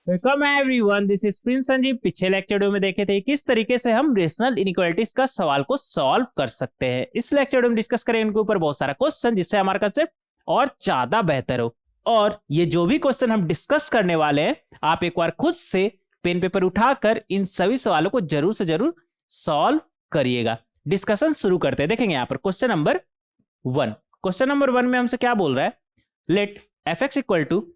Welcome everyone, this is Prince Sanjeev. पिछले lecture में देखे थे किस तरीके से हम रेशनल इनइक्वालिटीज का सवाल को सॉल्व कर सकते हैं। इस लेक्चर में डिस्कस करेंगे इनके ऊपर बहुत सारा क्वेश्चन, जिससे हमारा कंसेप्ट और ज्यादा बेहतर हो। और ये जो भी क्वेश्चन हम डिस्कस करने वाले हैं, आप एक बार खुद से पेन पेपर उठाकर इन सभी सवालों को जरूर से जरूर सॉल्व करिएगा। डिस्कशन शुरू करते हैं। देखेंगे यहाँ पर क्वेश्चन नंबर 1। क्वेश्चन नंबर 1 में हमसे क्या बोल रहा है, let f x equal to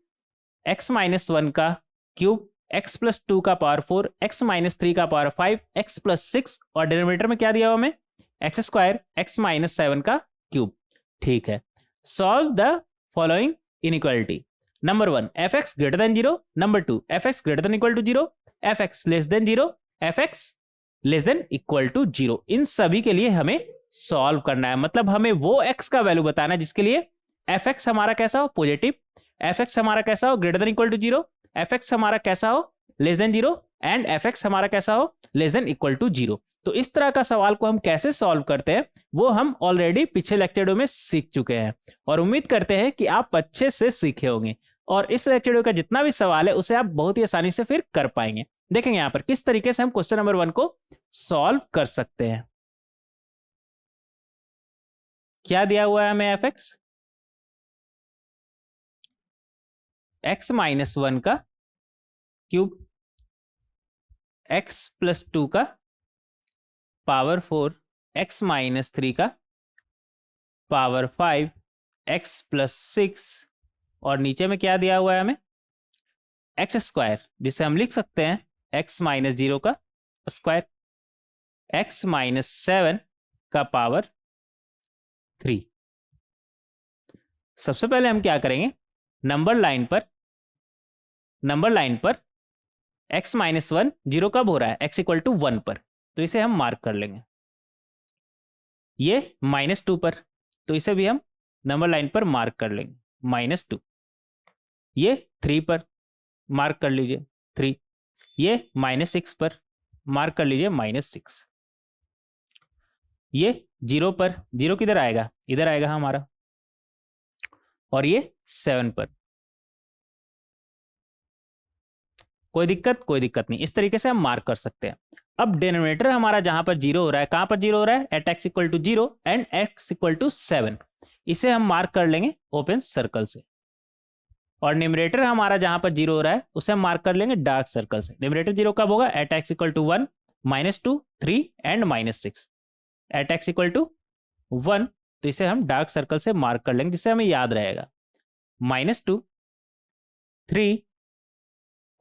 x minus 1 का क्यूब, x प्लस 2 का पावर 4, x माइनस 3 का पावर 5, x प्लस 6 और डिनोमिनेटर में क्या दिया हुआ हमें, एक्स स्क्वायर x माइनस 7 का क्यूब। ठीक है, solve the following inequality. Number 1 f x greater than 0, number 2 f x greater than equal to 0, f x less than 0, f x less than equal to 0। इन सभी के लिए हमें solve करना है, मतलब हमें वो x का वैल्यू बताना है जिसके लिए एफ एक्स हमारा कैसा हो, पॉजिटिव, एफ एक्स हमारा कैसा हो, greater than equal to 0, f x हमारा कैसा हो, less than 0, and f x हमारा कैसा हो, लेस देन इक्वल टू 0। तो इस तरह का सवाल को हम कैसे सॉल्व करते हैं वो हम ऑलरेडी पिछले लेक्चरों में सीख चुके हैं, और उम्मीद करते हैं कि आप अच्छे से सीखे होंगे और इस लेक्चर का जितना भी सवाल है उसे आप बहुत ही आसानी से फिर कर पाएंगे। देखेंगे यहाँ पर किस तरीके से हम क्वेश्चन नंबर 1 को सॉल्व कर सकते हैं। क्या दिया हुआ है हमें, एफ एक्स माइनस 1 का क्यूब, x प्लस 2 का पावर 4, x माइनस 3 का पावर 5, x प्लस 6 और नीचे में क्या दिया हुआ है हमें, एक्स स्क्वायर, जिसे हम लिख सकते हैं x माइनस 0 का स्क्वायर, x माइनस 7 का पावर 3। सबसे पहले हम क्या करेंगे, नंबर लाइन पर x माइनस 1 जीरो कब हो रहा है, x इक्वल टू 1 पर, तो इसे हम मार्क कर लेंगे। ये माइनस 2 पर, तो इसे भी हम नंबर लाइन पर मार्क कर लेंगे, माइनस 2। ये 3 पर, मार्क कर लीजिए 3। ये माइनस 6 पर, मार्क कर लीजिए माइनस 6। ये 0 पर, 0 किधर आएगा, इधर आएगा हमारा, और ये 7 पर। कोई दिक्कत नहीं, इस तरीके से हम मार्क कर सकते हैं। अब डिनोमिनेटर हमारा जहां पर 0 हो रहा है, कहां पर 0 हो रहा है, at x equal to 0 and x equal to 7, इसे हम मार्क कर लेंगे ओपन सर्कल से। और न्यूमरेटर हमारा जहां पर 0 हो रहा है उसे हम मार्क कर लेंगे डार्क सर्कल से। न्यूमरेटर 0 कब होगा, at x equal to 1, minus 2, 3 एंड minus 6, at x equal to 1, तो इसे हम डार्क सर्कल से मार्क कर लेंगे जिससे हमें याद रहेगा, माइनस 2, 3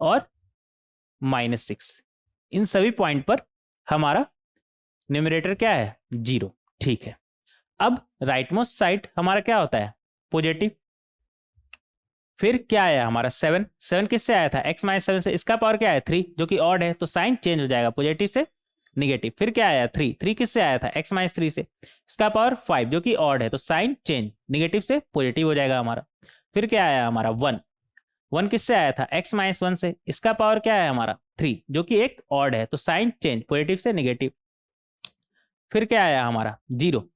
और माइनस 6। इन सभी पॉइंट पर हमारा न्यूमरेटर क्या है, 0। ठीक है, अब राइट मोस्ट साइड हमारा क्या होता है, पॉजिटिव। फिर क्या आया हमारा 7, 7 किससे आया था, x माइनस 7 से, इसका पावर क्या है 3, जो कि ऑड है, तो साइन चेंज हो जाएगा पॉजिटिव से निगेटिव। फिर क्या आया 3, 3 किससे आया था, x माइनस 3 से, इसका पावर 5, जो कि ऑड है, तो साइन चेंज निगेटिव से पॉजिटिव हो जाएगा हमारा। फिर क्या आया हमारा 1, 1 किससे आया था, x माइनस 1 से, इसका पावर क्या है हमारा 3, जो कि एक ऑड है, तो साइन चेंज पॉजिटिव से नेगेटिव। फिर क्या आया हमारा 0,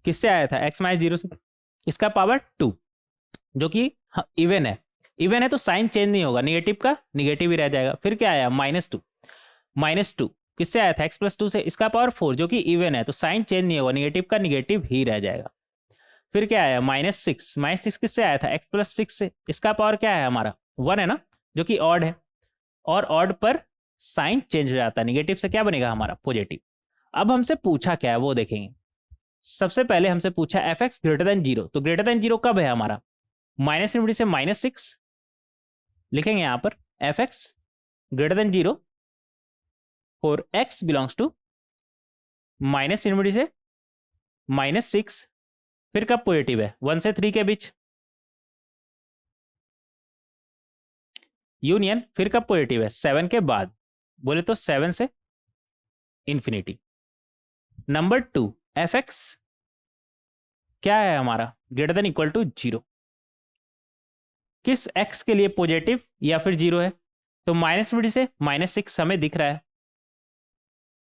किससे आया था, x माइनस 0 से, इसका पावर 2, जो कि इवन है, तो साइन चेंज नहीं होगा, निगेटिव का निगेटिव ही रह जाएगा। फिर क्या आया माइनस 2, माइनस 2 किससे आया था, x प्लस 2 से, इसका पावर 4, जो कि इवन है, तो साइन चेंज नहीं होगा, निगेटिव का निगेटिव ही रह जाएगा। फिर क्या आया माइनस 6, माइनस 6 किससे आया था, x प्लस 6 से, इसका पावर क्या है हमारा 1 है ना, जो कि ऑड है, और ऑड पर साइन चेंज हो जाता है, निगेटिव से क्या बनेगा हमारा पॉजिटिव। अब हमसे पूछा क्या है वो देखेंगे। सबसे पहले हमसे पूछा एफ एक्स ग्रेटर देन 0, तो ग्रेटर देन 0 कब है हमारा, माइनस इनवर्टी से माइनस 6 लिखेंगे यहां पर, एफ एक्स ग्रेटर देन 0 और x बिलोंग्स टू माइनस इनवर्टी से माइनस 6। फिर कब पॉजिटिव है, 1 से 3 के बीच, यूनियन। फिर कब पॉजिटिव है, 7 के बाद, बोले तो 7 से इंफिनिटी। नंबर 2 एफ एक्स क्या है हमारा, ग्रेटर देन इक्वल टू 0, किस x के लिए पॉजिटिव या फिर 0 है, तो माइनस इनवर्टी से माइनस 6 हमें दिख रहा है,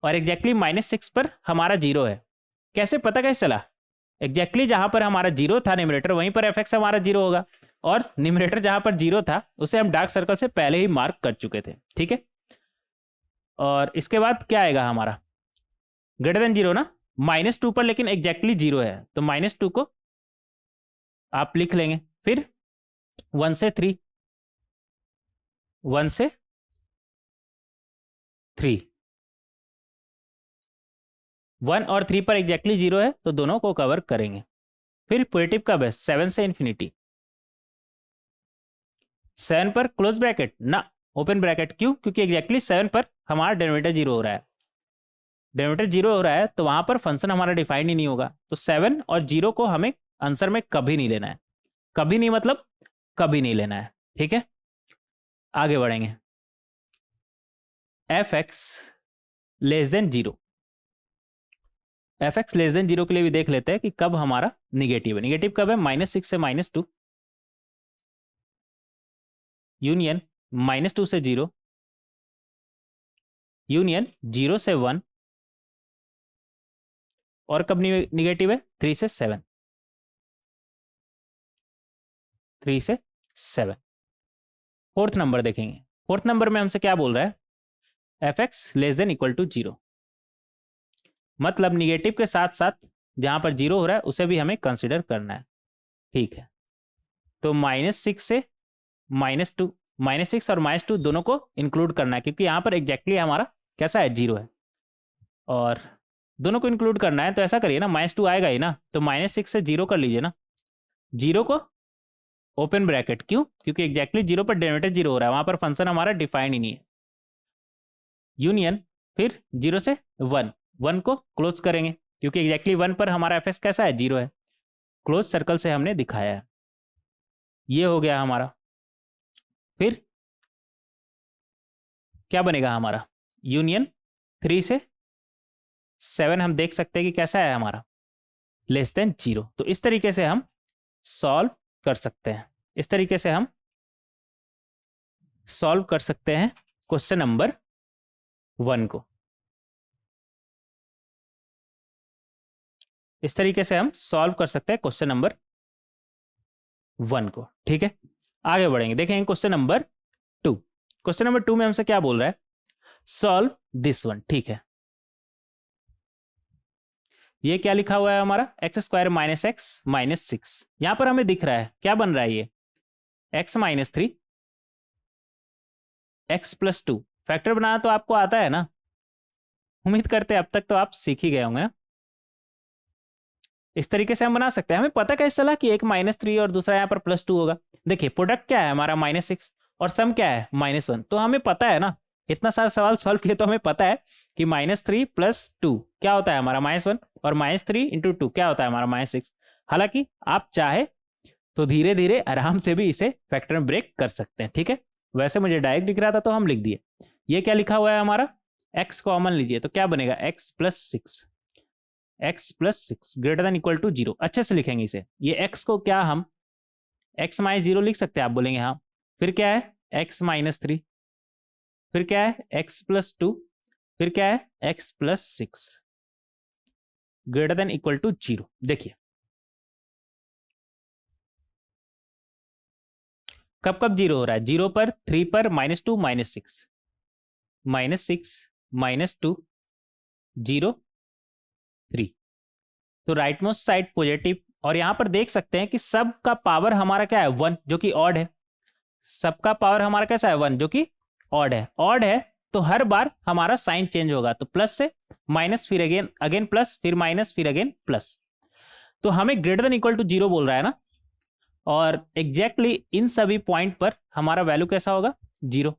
और एग्जैक्टली माइनस 6 पर हमारा 0 है। कैसे पता कैसे चला, एग्जैक्टली जहां पर हमारा 0 था न्यूमरेटर, वहीं पर एफ एक्स हमारा 0 होगा, और न्यूमरेटर जहां पर 0 था उसे हम डार्क सर्कल से पहले ही मार्क कर चुके थे, ठीक है। और इसके बाद क्या आएगा हमारा, ग्रेटर देन 0 ना, -2 पर लेकिन एग्जैक्टली 0 है, तो -2 को आप लिख लेंगे। फिर 1 से 3, 1 से 3, 1 और 3 पर एग्जैक्टली 0 है तो दोनों को कवर करेंगे। फिर पॉजिटिव कब है, 7 से इन्फिनिटी। 7 पर क्लोज ब्रैकेट ना ओपन ब्रैकेट, क्यों, क्योंकि एग्जैक्टली 7 पर हमारा डेनोमिनेटर 0 हो रहा है। डेनोमिनेटर 0 हो रहा है तो वहां पर फंक्शन हमारा डिफाइन ही नहीं होगा, तो 7 और 0 को हमें आंसर में कभी नहीं लेना है। कभी नहीं मतलब कभी नहीं लेना है, ठीक है। आगे बढ़ेंगे, f(x) less than 0। f(x) less than 0 के लिए भी देख लेते हैं कि कब हमारा निगेटिव है। निगेटिव कब है, -6 से -2, यूनियन -2 से 0, यूनियन 0 से 1, और कब निगेटिव है, 3 से 7, 3 से 7। फोर्थ नंबर देखेंगे, फोर्थ नंबर में हमसे क्या बोल रहा है, f(x) less than equal to 0, मतलब निगेटिव के साथ साथ जहां पर 0 हो रहा है उसे भी हमें कंसिडर करना है, ठीक है। तो -6 से -2, -6 और -2 दोनों को इंक्लूड करना है, क्योंकि यहाँ पर एग्जैक्टली हमारा कैसा है, 0 है, और दोनों को इंक्लूड करना है। तो ऐसा करिए ना, -2 आएगा ही ना, तो -6 से 0 कर लीजिए ना, 0 को ओपन ब्रैकेट, क्यों, क्योंकि एग्जैक्टली 0 पर डेनोमिनेटर 0 हो रहा है, वहां पर फंक्शन हमारा डिफाइन ही नहीं है, यूनियन, फिर 0 से 1, 1 को क्लोज करेंगे, क्योंकि एग्जैक्टली 1 पर हमारा एफ कैसा है, 0 है, क्लोज सर्कल से हमने दिखाया है। ये हो गया हमारा। फिर क्या बनेगा हमारा, यूनियन 3 से 7 हम देख सकते हैं कि कैसा है हमारा, लेस देन 0। तो इस तरीके से हम सॉल्व कर सकते हैं, इस तरीके से हम सॉल्व कर सकते हैं क्वेश्चन नंबर 1 को, इस तरीके से हम सॉल्व कर सकते हैं क्वेश्चन नंबर 1 को, ठीक है। आगे बढ़ेंगे, देखेंगे क्वेश्चन नंबर 2। क्वेश्चन नंबर 2 में हमसे क्या बोल रहा है, सॉल्व दिस वन, ठीक है। ये क्या लिखा हुआ है हमारा, x² - x - 6। यहां पर हमें दिख रहा है क्या बन रहा है, ये x - 3 x + 2। फैक्टर बनाना तो आपको आता है ना, उम्मीद करते हैं अब तक तो आप सीख ही गए होंगे ना। इस तरीके से हम बना सकते हैं। हमें पता कैसे चला कि एक -3 और दूसरा यहाँ पर +2 होगा। देखिए प्रोडक्ट क्या है हमारा -6 और सम क्या है -1, तो हमें पता है ना, इतना सारा सवाल सॉल्व किए तो हमें पता है कि -3 + 2 क्या होता है हमारा -1, और -3 × 2 क्या होता है हमारा -6। हालांकि आप चाहे तो धीरे धीरे आराम से भी इसे फैक्टर में ब्रेक कर सकते हैं, ठीक है। वैसे मुझे डायरेक्ट दिख रहा था तो हम लिख दिए। ये क्या लिखा हुआ है हमारा, x कॉमन लीजिए तो क्या बनेगा, x + 6, x + 6 greater than equal to 0। अच्छे से लिखेंगे इसे, ये x को क्या हम x - 0 लिख सकते हैं, आप बोलेंगे हाँ। फिर क्या है x - 3, फिर क्या है x + 2, फिर क्या है x + 6 greater than equal to 0। देखिए कब कब 0 हो रहा है, 0 पर, 3 पर, -2 -6, -6 -2 0 3। तो राइट मोस्ट साइड पॉजिटिव, और यहां पर देख सकते हैं कि सब का पावर हमारा क्या है 1, जो कि ऑड है। सबका पावर हमारा कैसा है 1, जो कि ऑड है। ऑड है तो हर बार हमारा साइन चेंज होगा, तो प्लस से माइनस, फिर अगेन प्लस, फिर माइनस, फिर अगेन प्लस। तो हमें ग्रेटर देन इक्वल टू 0 बोल रहा है ना, और एग्जैक्टली इन सभी पॉइंट पर हमारा वैल्यू कैसा होगा 0।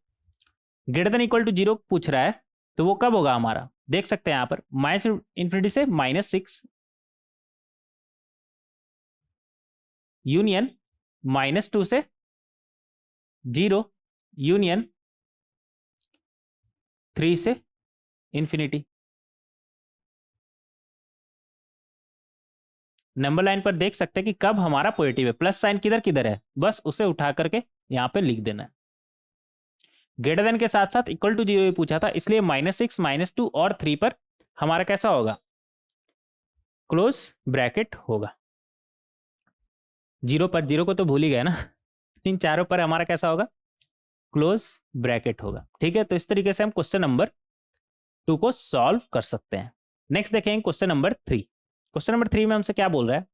ग्रेटर देन इक्वल टू 0 पूछ रहा है तो वो कब होगा हमारा, देख सकते हैं यहां पर -∞ से -6, यूनियन -2 से 0, यूनियन 3 से इन्फिनिटी। नंबर लाइन पर देख सकते हैं कि कब हमारा पॉजिटिव है। प्लस साइन किधर किधर है, बस उसे उठा करके यहां पे लिख देना है। ग्रेटर देन के साथ साथ इक्वल टू 0 पूछा था, इसलिए -6 -2 और 3 पर हमारा कैसा होगा, क्लोज ब्रैकेट होगा। 0 पर, 0 को तो भूल ही गए ना, इन चारों पर हमारा कैसा होगा, क्लोज ब्रैकेट होगा। ठीक है, तो इस तरीके से हम क्वेश्चन नंबर 2 को सॉल्व कर सकते हैं। नेक्स्ट देखेंगे क्वेश्चन नंबर 3। क्वेश्चन नंबर 3 में हमसे क्या बोल रहा है,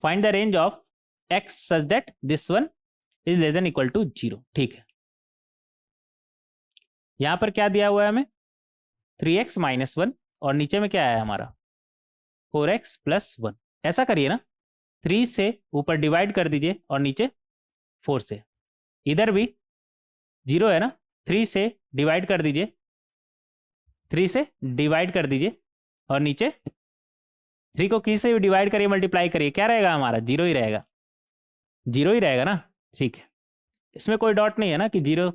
find the range of x such that this one is less than equal to 0। ठीक है, यहां पर क्या दिया हुआ है हमें, 3x माइनस 1 और नीचे में क्या है हमारा 4x प्लस 1। ऐसा करिए ना, 3 से ऊपर डिवाइड कर दीजिए और नीचे 4 से, इधर भी 0 है ना, 3 से डिवाइड कर दीजिए, 3 से डिवाइड कर दीजिए और नीचे 3 को किसी से भी डिवाइड करिए, मल्टीप्लाई करिए, क्या रहेगा हमारा 0 ही रहेगा, 0 ही रहेगा ना। ठीक है, इसमें कोई डॉट नहीं है ना कि 0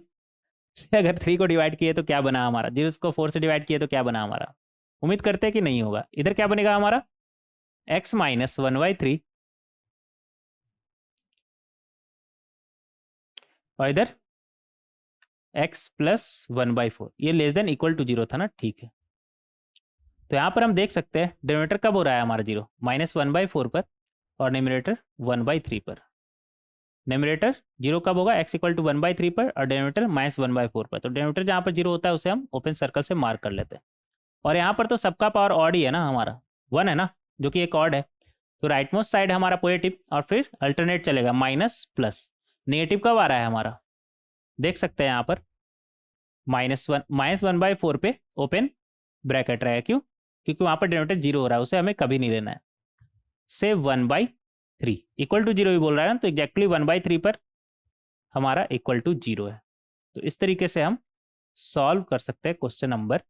से अगर 3 को डिवाइड किए तो क्या बना हमारा, 0 को 4 से डिवाइड किए तो क्या बना हमारा। उम्मीद करते हैं कि नहीं होगा। इधर क्या बनेगा हमारा x माइनस 1/3 और इधर x प्लस 1/4, ये लेस देन इक्वल टू 0 था ना। ठीक है, तो यहाँ पर हम देख सकते हैं डिनोमिनेटर कब हो रहा है हमारा 0, -1/4 पर और न्यूमरेटर 1/3 पर। न्यूमरेटर 0 कब होगा, x इक्वल टू 1/3 पर और डिनोमिनेटर -1/4 पर। तो डिनोमिनेटर जहाँ पर 0 होता है उसे हम ओपन सर्कल से मार्क कर लेते हैं। और यहाँ पर तो सबका पावर ऑड ही है ना, हमारा 1 है ना, जो कि एक ऑड है। तो राइट मोस्ट साइड हमारा पॉजिटिव और फिर अल्टरनेट चलेगा माइनस प्लस। नेगेटिव कब आ रहा है हमारा, देख सकते हैं यहाँ पर -1/4 पे ओपन ब्रैकेट रहेगा। क्यों, क्योंकि वहाँ पर डिनोमिनेटर 0 हो रहा है, उसे हमें कभी नहीं लेना है। से 1/3 इक्वल टू 0 ही बोल रहा है ना, तो एग्जैक्टली 1/3 पर हमारा इक्वल टू 0 है। तो इस तरीके से हम सॉल्व कर सकते हैं क्वेश्चन नंबर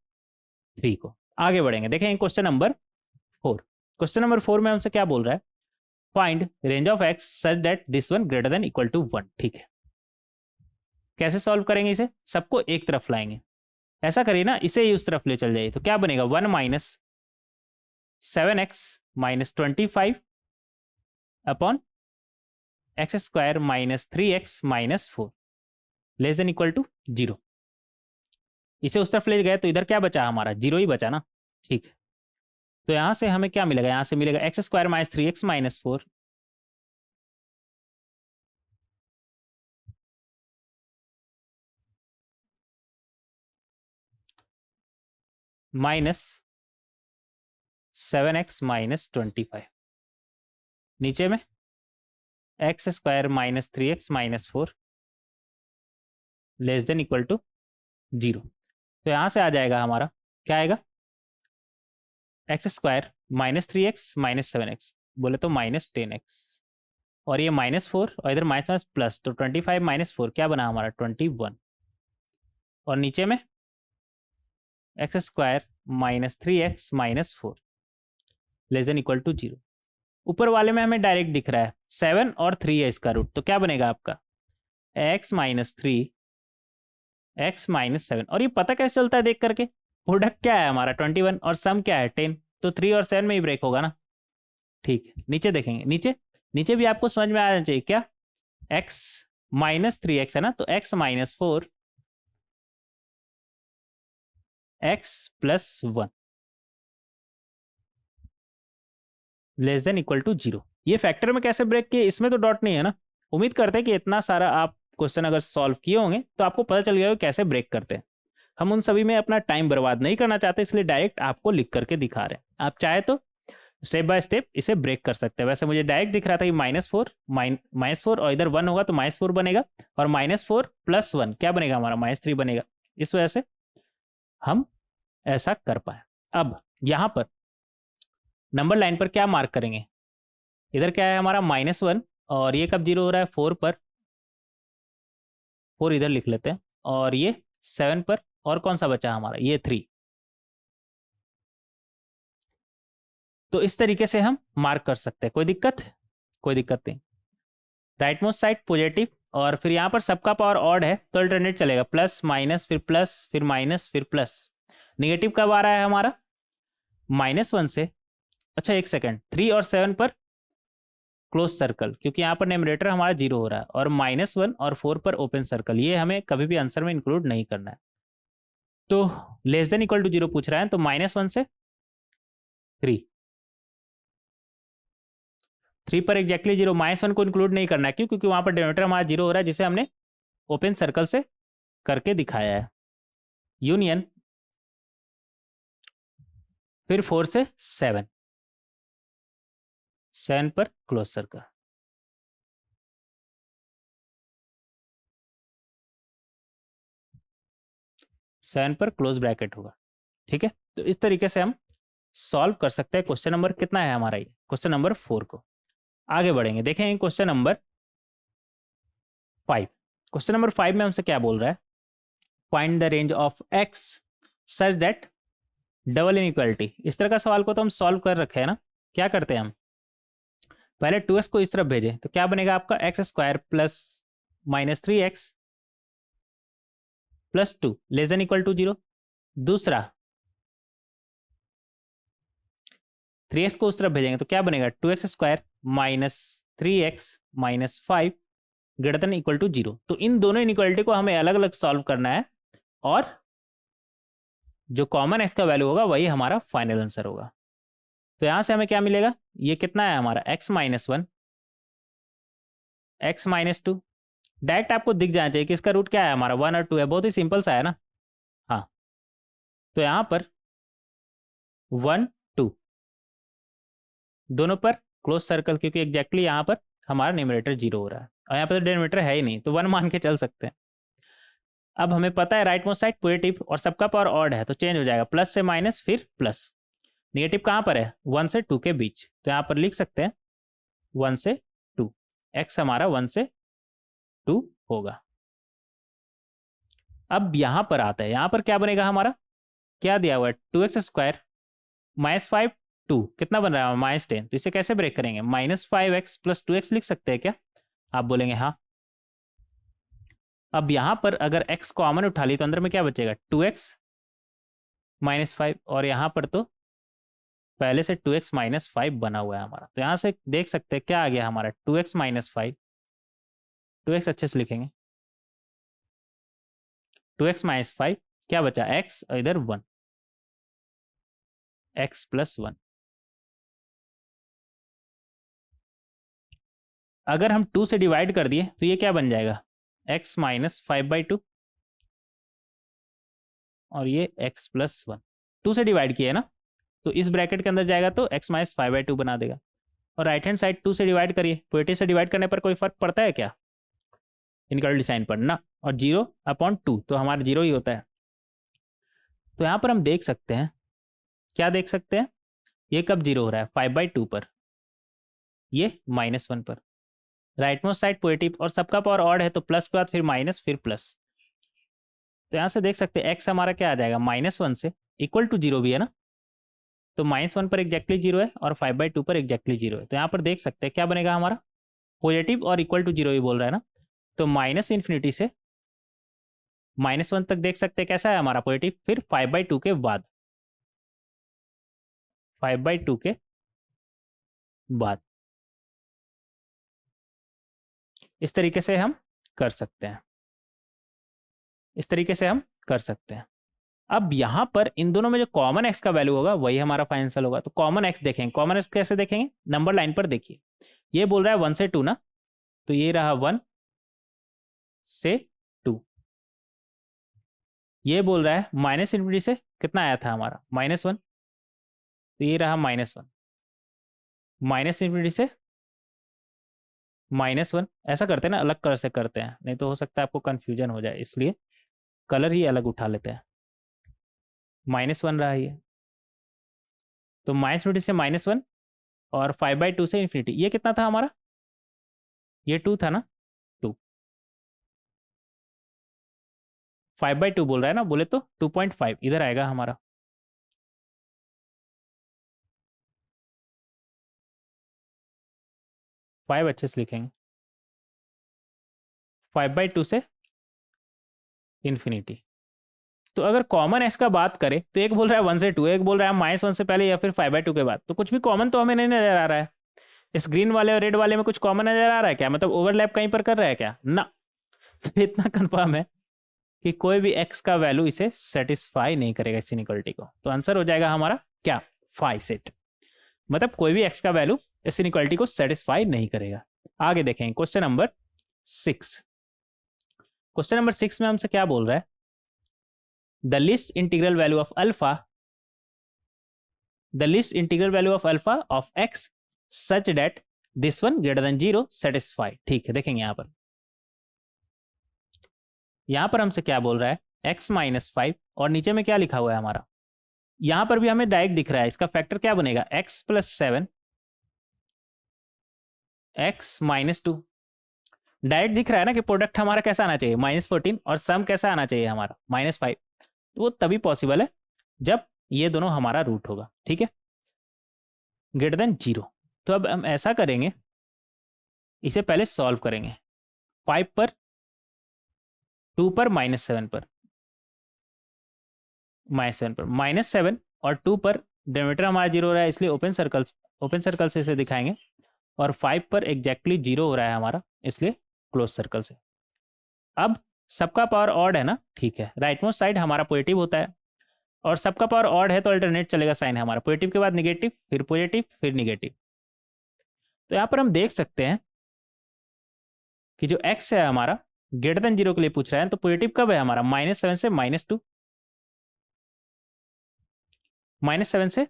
3 को। आगे बढ़ेंगे, देखेंगे क्वेश्चन नंबर 4। क्वेश्चन नंबर 4 में हमसे क्या बोल रहा है, find range of x such that this one greater than equal to 1। ठीक है, कैसे सॉल्व करेंगे इसे, सबको एक तरफ लाएंगे। ऐसा करिए ना, इसे ही उस तरफ ले चल जाइए, तो क्या बनेगा 1 minus 7x minus 25 upon x square minus 3x minus 4 less than equal to 0। इसे उस तरफ ले गए तो इधर क्या बचा हमारा, 0 ही बचा ना। ठीक है, तो यहाँ से हमें क्या मिलेगा, यहाँ से मिलेगा x square minus 3x minus 4 minus 7x minus 25, नीचे में x square minus 3x minus 4 less than equal to 0। तो यहाँ से आ जाएगा हमारा क्या आएगा, x square minus 3x minus 7x बोले तो माइनस 10x और ये -4 और इधर माइनस प्लस, तो 25 माइनस 4 क्या बना हमारा 21 और नीचे में x square minus 3x minus 4 less than equal to 0। ऊपर वाले में हमें डायरेक्ट दिख रहा है 7 और 3 है इसका रूट, तो क्या बनेगा आपका x माइनस 3 x माइनस 7। और ये पता कैसे चलता है देख करके, प्रोडक्ट क्या है हमारा 21 और सम क्या है 10, तो 3 और 7 में ही ब्रेक होगा ना। ठीक है, नीचे देखेंगे, नीचे नीचे भी आपको समझ में आना चाहिए क्या, x माइनस 3x है ना, तो x minus 4 x plus 1 less than equal to 0। ये फैक्टर में कैसे ब्रेक किए, इसमें तो डॉट नहीं है ना। उम्मीद करते हैं कि इतना सारा आप क्वेश्चन अगर सॉल्व किए होंगे तो आपको पता चल गया होगा कैसे ब्रेक करते हैं। हम उन सभी में अपना टाइम बर्बाद नहीं करना चाहते, इसलिए डायरेक्ट आपको लिख करके दिखा रहे हैं। आप चाहे तो स्टेप बाय स्टेप इसे ब्रेक कर सकते हैं। वैसे मुझे डायरेक्ट दिख रहा था कि -4 और इधर 1 होगा तो -4 बनेगा और -4 प्लस 1 क्या बनेगा हमारा -3 बनेगा। इस वजह से हम ऐसा कर पाए। अब यहाँ पर नंबर लाइन पर क्या मार्क करेंगे, इधर क्या है हमारा -1 और ये कब 0 हो रहा है 4 पर, 4 इधर लिख लेते हैं और ये 7 पर और कौन सा बचा हमारा ये 3। तो इस तरीके से हम मार्क कर सकते हैं, कोई दिक्कत, कोई दिक्कत नहीं। राइट मोस्ट साइड पॉजिटिव और फिर यहाँ पर सबका पावर ऑड है तो अल्टरनेट चलेगा, प्लस माइनस फिर माइनस फिर प्लस। निगेटिव कब आ रहा है हमारा -1 से, अच्छा एक सेकेंड, 3 और 7 पर क्लोज सर्कल, क्योंकि यहाँ पर न्यूमरेटर हमारा 0 हो रहा है, और -1 और 4 पर ओपन सर्कल, ये हमें कभी भी आंसर में इंक्लूड नहीं करना है। तो लेस देन इक्वल टू 0 पूछ रहा है, तो -1 से 3 3 पर एग्जैक्टली 0, -1 को इंक्लूड नहीं करना है, क्यों? क्योंकि वहां पर डिनोमिनेटर हमारा 0 हो रहा है, जिसे हमने ओपन सर्कल से करके दिखाया है। यूनियन, फिर 4 से 7 पर क्लोज सर्कल। सेवन पर क्लोज ब्रैकेट होगा, ठीक है। तो इस तरीके से हम सॉल्व कर सकते हैं क्वेश्चन नंबर कितना है हमारा, ये क्वेश्चन नंबर 4 को। आगे बढ़ेंगे, देखेंगे क्वेश्चन नंबर 5। क्वेश्चन नंबर 5 में हमसे क्या बोल रहा है, find the range of x such that double inequality. इस तरह का सवाल को तो हम सॉल्व कर रखे हैं ना। क्या करते हैं हम, पहले 2x को इस तरफ भेजें तो क्या बनेगा आपका x² plus -3x plus 2 less than equal to 0। दूसरा 3x को उस तरफ भेजेंगे तो क्या बनेगा 2x² minus 3x minus 5 greater than equal to 0। तो इन दोनों इनइक्वालिटी को हमें अलग अलग सॉल्व करना है, और जो कॉमन x का वैल्यू होगा वही हमारा फाइनल आंसर होगा। तो यहां से हमें क्या मिलेगा, ये कितना है हमारा x minus 1 x minus 2। Direct आपको दिख जाना चाहिए कि इसका रूट क्या है हमारा, 1 और 2 है, बहुत ही सिंपल सा है ना। हाँ, तो यहां पर 1 2 दोनों पर क्लोज सर्कल, क्योंकि एग्जैक्टली यहाँ पर हमारा न्यूमरेटर 0 हो रहा है और यहाँ पर तो डिनोमिनेटर है ही नहीं, तो 1 मान के चल सकते हैं। अब हमें पता है राइट मोस्ट साइड पॉजिटिव और सबका पावर ऑड है, तो चेंज हो जाएगा, प्लस से माइनस फिर प्लस। नेगेटिव कहाँ पर है, 1 से 2 के बीच, तो यहाँ पर लिख सकते हैं 1 से 2, x हमारा 1 से 2 होगा। अब यहाँ पर आता है, यहाँ पर क्या बनेगा हमारा, क्या दिया हुआ है 2x² -5 2 कितना बन रहा है -10। तो इसे कैसे ब्रेक करेंगे, -5x प्लस 2x लिख सकते हैं क्या, आप बोलेंगे हाँ। अब यहां पर अगर x कॉमन उठा ली तो अंदर में क्या बचेगा 2x -5, और यहां पर तो पहले से 2x -5 बना हुआ है हमारा। तो यहां से देख सकते हैं क्या आ गया हमारा 2x -5, 2x अच्छे से लिखेंगे, 2x -5 क्या बचा x और इधर 1, x प्लस 1। अगर हम 2 से डिवाइड कर दिए तो ये क्या बन जाएगा x माइनस 5/2 और ये x प्लस 1। 2 से डिवाइड किया है ना, तो इस ब्रैकेट के अंदर जाएगा तो x माइनस 5/2 बना देगा। और राइट हैंड साइड 2 से डिवाइड करिए, पॉजिटिव से डिवाइड करने पर कोई फर्क पड़ता है क्या, इनइक्वालिटी साइन पर ना, और 0/2 तो हमारा 0 ही होता है। तो यहाँ पर हम देख सकते हैं, क्या देख सकते हैं, ये कब 0 हो रहा है 5/2 पर, ये -1 पर। राइट मोस्ट साइड पॉजिटिव और सबका पावर ऑड है, तो प्लस के बाद फिर माइनस फिर प्लस। तो यहाँ से देख सकते हैं x हमारा क्या आ जाएगा -1 से इक्वल टू 0 भी है ना, तो -1 पर एग्जैक्टली 0 है और 5/2 पर एग्जैक्टली 0 है। तो यहाँ पर देख सकते हैं क्या बनेगा हमारा, पॉजिटिव और इक्वल टू 0 ही बोल रहा है ना, तो -∞ से -1 तक देख सकते हैं कैसा है हमारा पॉजिटिव, फिर 5/2 के बाद, 5/2 के बाद। इस तरीके से हम कर सकते हैं, इस तरीके से हम कर सकते हैं। अब यहाँ पर इन दोनों में जो कॉमन x का वैल्यू होगा वही हमारा फाइनल आंसर होगा। तो कॉमन x देखेंगे, कॉमन x कैसे देखेंगे, नंबर लाइन पर देखिए, ये बोल रहा है 1 से 2 ना, तो ये रहा 1 से 2, ये बोल रहा है -∞ से कितना आया था हमारा -1, तो ये रहा -1, -∞ से -1। ऐसा करते हैं ना, अलग कलर से करते हैं, नहीं तो हो सकता है आपको कंफ्यूजन हो जाए, इसलिए कलर ही अलग उठा लेते हैं। -1 रहा ये, तो -∞ से -1 और 5/2 से इन्फिनिटी, ये कितना था हमारा, ये 2 था ना, 2, 5/2 बोल रहा है ना, बोले तो 2.5 इधर आएगा हमारा। फाइव अच्छे से लिखेंगे, 5/2 से इन्फिनिटी। तो अगर कॉमन x का बात करें तो एक बोल रहा है 1 से 2, एक बोल रहा है -1 से पहले या फिर 5/2 के बाद, तो कुछ भी कॉमन तो हमें नहीं नजर आ रहा है। इस ग्रीन वाले और रेड वाले में कुछ कॉमन नजर आ रहा है क्या, मतलब ओवरलैप कहीं पर कर रहा है क्या ना। तो इतना कंफर्म है कि कोई भी x का वैल्यू इसे सेटिस्फाई नहीं करेगा इस इनइक्वालिटी को। तो आंसर हो जाएगा हमारा क्या, 5 सेट, मतलब कोई भी x का वैल्यू इस इनइक्वालिटी को सेटिस्फाई नहीं करेगा। आगे देखें क्वेश्चन नंबर 6। क्वेश्चन नंबर 6 में हमसे क्या बोल रहा है, the list integral value of alpha, the list integral value of alpha of x such that this one greater than 0 satisfy. ठीक है, देखेंगे यहां पर हमसे क्या बोल रहा है, x माइनस 5 और नीचे में क्या लिखा हुआ है हमारा, यहां पर भी हमें डायरेक्ट दिख रहा है, इसका फैक्टर क्या बनेगा, x plus 7 x minus 2। Direct दिख रहा है ना कि प्रोडक्ट हमारा कैसा आना चाहिए, -14, और सम कैसा आना चाहिए हमारा, -5। तो वो तभी पॉसिबल है जब ये दोनों हमारा रूट होगा। ठीक है, ग्रेटर देन 0। तो अब हम ऐसा करेंगे, इसे पहले सॉल्व करेंगे, 5 पर, 2 पर, -7 पर, -7 पर, -7 और 2 पर डिनोमिनेटर हमारा 0 हो रहा है, इसलिए ओपन सर्कल से इसे दिखाएंगे, और 5 पर एग्जैक्टली 0 हो रहा है हमारा, इसलिए क्लोज सर्कल से। अब सबका पावर ऑड है ना, ठीक है, राइट मोस्ट साइड हमारा पॉजिटिव होता है, और सबका पावर ऑड है तो अल्टरनेट चलेगा साइन है हमारा, पॉजिटिव के बाद निगेटिव, फिर पॉजिटिव, फिर निगेटिव। तो यहाँ पर हम देख सकते हैं कि जो x है हमारा ग्रेटर देन 0 के लिए पूछ रहा है, तो पॉजिटिव कब है हमारा, -7 से -2, -7 से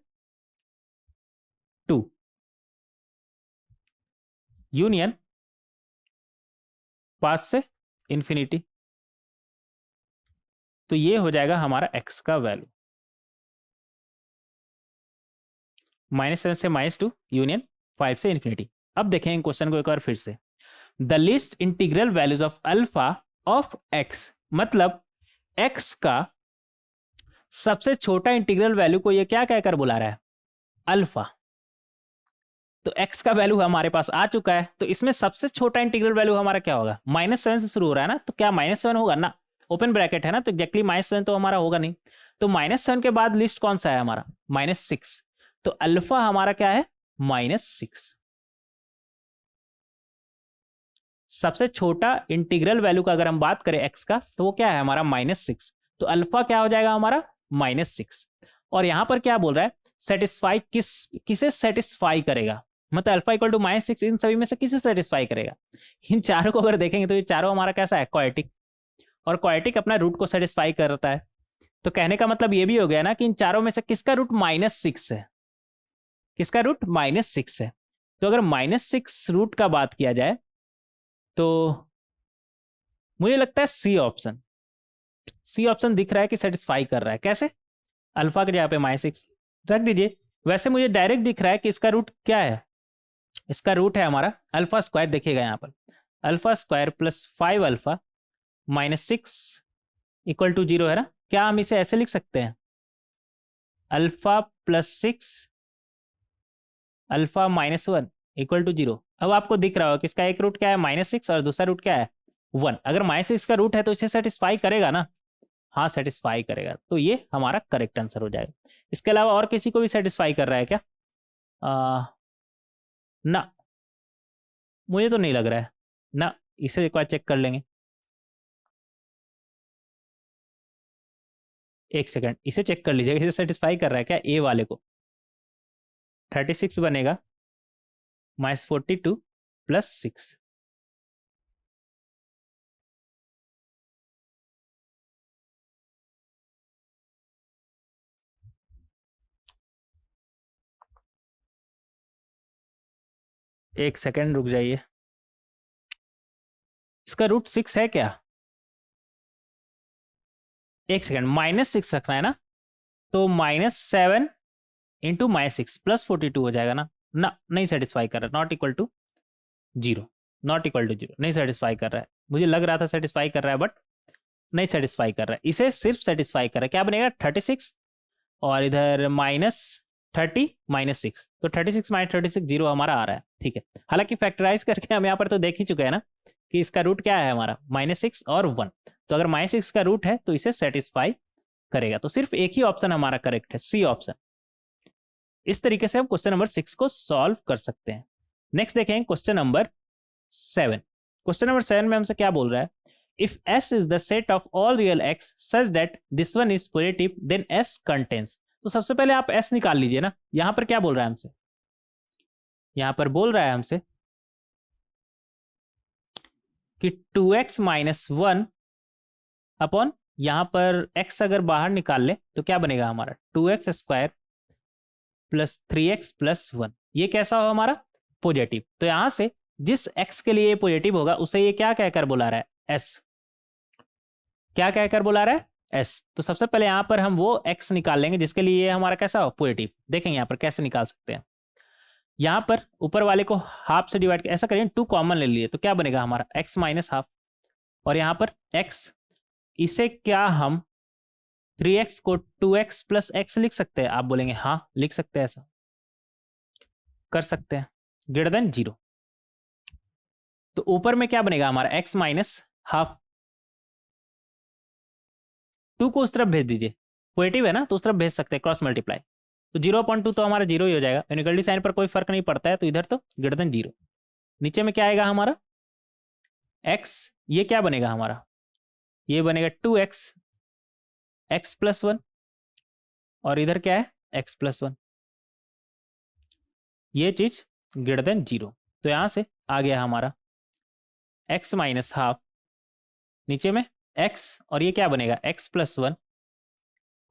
2, यूनियन 5 से इंफिनिटी। तो ये हो जाएगा हमारा x का वैल्यू, -7 से -2 यूनियन 5 से इंफिनिटी। अब देखें क्वेश्चन को एक बार फिर से, the list integral values of alpha of x, मतलब x का सबसे छोटा इंटीग्रल वैल्यू को ये क्या कहकर बुला रहा है, अल्फा। तो x का वैल्यू हमारे पास आ चुका है, तो इसमें सबसे छोटा इंटीग्रल वैल्यू हमारा क्या होगा, -7 से शुरू हो रहा है ना, तो क्या -7 होगा ना, ओपन ब्रैकेट है ना, तो एग्जैक्टली -7 तो हमारा होगा नहीं, तो -7 के बाद लिस्ट कौन सा है हमारा, -6। तो अल्फा हमारा क्या है, -6। सबसे छोटा इंटीग्रल वैल्यू का अगर हम बात करें x का, तो वो क्या है हमारा, -6। तो अल्फा क्या हो जाएगा हमारा, -6। और यहां पर क्या बोल रहा है, सेटिस्फाई किसे सेटिस्फाई करेगा, मतलब अल्फा इक्वल टू -6 इन सभी में से किसे सेटिस्फाई करेगा। इन चारों को अगर देखेंगे तो ये चारों हमारा कैसा है, क्वाड्रेटिक, और क्वाड्रेटिक अपना रूट को सेटिस्फाई करता है। तो कहने का मतलब ये भी हो गया ना कि इन चारों में से किसका रूट -6 है, किसका रूट -6 है। तो अगर -6 रूट का बात किया जाए तो मुझे लगता है सी ऑप्शन दिख रहा है कि सेटिस्फाई कर रहा है। कैसे, अल्फा के जगह पे -6 रख दीजिए। वैसे मुझे डायरेक्ट दिख रहा है कि इसका रूट क्या है, इसका रूट है हमारा अल्फा स्क्वायर, देखिएगा यहाँ पर alpha square plus 5 alpha -6 equal to 0 है ना। क्या हम इसे ऐसे लिख सकते हैं, alpha plus 6 alpha -1 equal to 0। अब आपको दिख रहा होगा कि इसका एक रूट क्या है, -6, और दूसरा रूट क्या है, 1। अगर -6 का रूट है तो इसे सेटिस्फाई करेगा ना, हाँ सेटिस्फाई करेगा, तो ये हमारा करेक्ट आंसर हो जाएगा। इसके अलावा और किसी को भी सेटिस्फाई कर रहा है क्या, ना, मुझे तो नहीं लग रहा है ना, इसे एक बार चेक कर लेंगे, एक सेकंड इसे चेक कर लीजिएगा, इसे सेटिस्फाई कर रहा है क्या, ए वाले को। 36 बनेगा -42 प्लस 6, एक सेकंड रुक जाइए, इसका रूट 6 है क्या, एक सेकंड, -6 रखना है ना, तो -7 इंटू -6 प्लस 42 हो जाएगा ना, ना नहीं सेटिस्फाई कर रहा, not equal to 0, not equal to 0, नहीं सेटिस्फाई कर रहा है। मुझे लग रहा था सेटिस्फाई कर रहा है बट नहीं सेटिस्फाई कर रहा है, इसे सिर्फ सेटिस्फाई कर रहा है। क्या बनेगा 36 और इधर -30 -6, तो 36 -36 0 हमारा आ रहा है। ठीक है, हालांकि फैक्टराइज करके हम यहाँ पर तो देख ही चुके हैं ना कि इसका रूट क्या है हमारा, -6 और 1। तो अगर -6 का रूट है तो इसे सेटिस्फाई करेगा, तो सिर्फ एक ही ऑप्शन हमारा करेक्ट है, सी ऑप्शन। इस तरीके से हम क्वेश्चन नंबर 6 को सॉल्व कर सकते हैं। नेक्स्ट देखें क्वेश्चन नंबर 7। क्वेश्चन नंबर 7 में हमसे क्या बोल रहा है, if S is the set of all real x such that this one is positive then S contains। तो सबसे पहले आप S निकाल लीजिए ना, यहां पर क्या बोल रहा है हमसे, यहां पर बोल रहा है हमसे कि 2x माइनस 1 अपॉन, यहां पर x अगर बाहर निकाल ले तो क्या बनेगा हमारा 2x square plus 3x plus 1। ये कैसा हो हमारा पॉजिटिव। तो यहां से जिस x के लिए पॉजिटिव होगा उसे ये क्या कहकर बुला रहा है s, क्या कहकर बुला रहा है s। तो सबसे पहले यहां पर हम वो x निकाल लेंगे जिसके लिए ये हमारा कैसा हो पॉजिटिव। देखेंगे यहां पर कैसे निकाल सकते हैं। यहां पर ऊपर वाले को हाफ से डिवाइड ऐसा करेंगे, 2 कॉमन ले लिए तो क्या बनेगा हमारा x माइनस हाफ, और यहां पर x, इसे क्या हम 3x को 2x प्लस x लिख सकते हैं। आप बोलेंगे हाँ लिख सकते हैं, ऐसा कर सकते हैं, ग्रेटर देन 0। तो ऊपर में क्या बनेगा हमारा x माइनस हाफ, 2 को उस तरफ भेज दीजिए, पॉजिटिव है ना तो उस तरफ भेज सकते हैं, क्रॉस मल्टीप्लाई। तो 0.2 तो हमारा 0 ही हो जाएगा, इनइक्वालिटी साइन पर कोई फर्क नहीं पड़ता है, तो इधर तो ग्रेटर देन 0। नीचे में क्या आएगा हमारा x, ये क्या बनेगा हमारा, ये बनेगा 2x x प्लस 1, और इधर क्या है x प्लस 1, ये चीज ग्रेटर देन 0। तो यहां से आ गया हमारा x माइनस हाफ, नीचे में x, और ये क्या बनेगा x प्लस 1,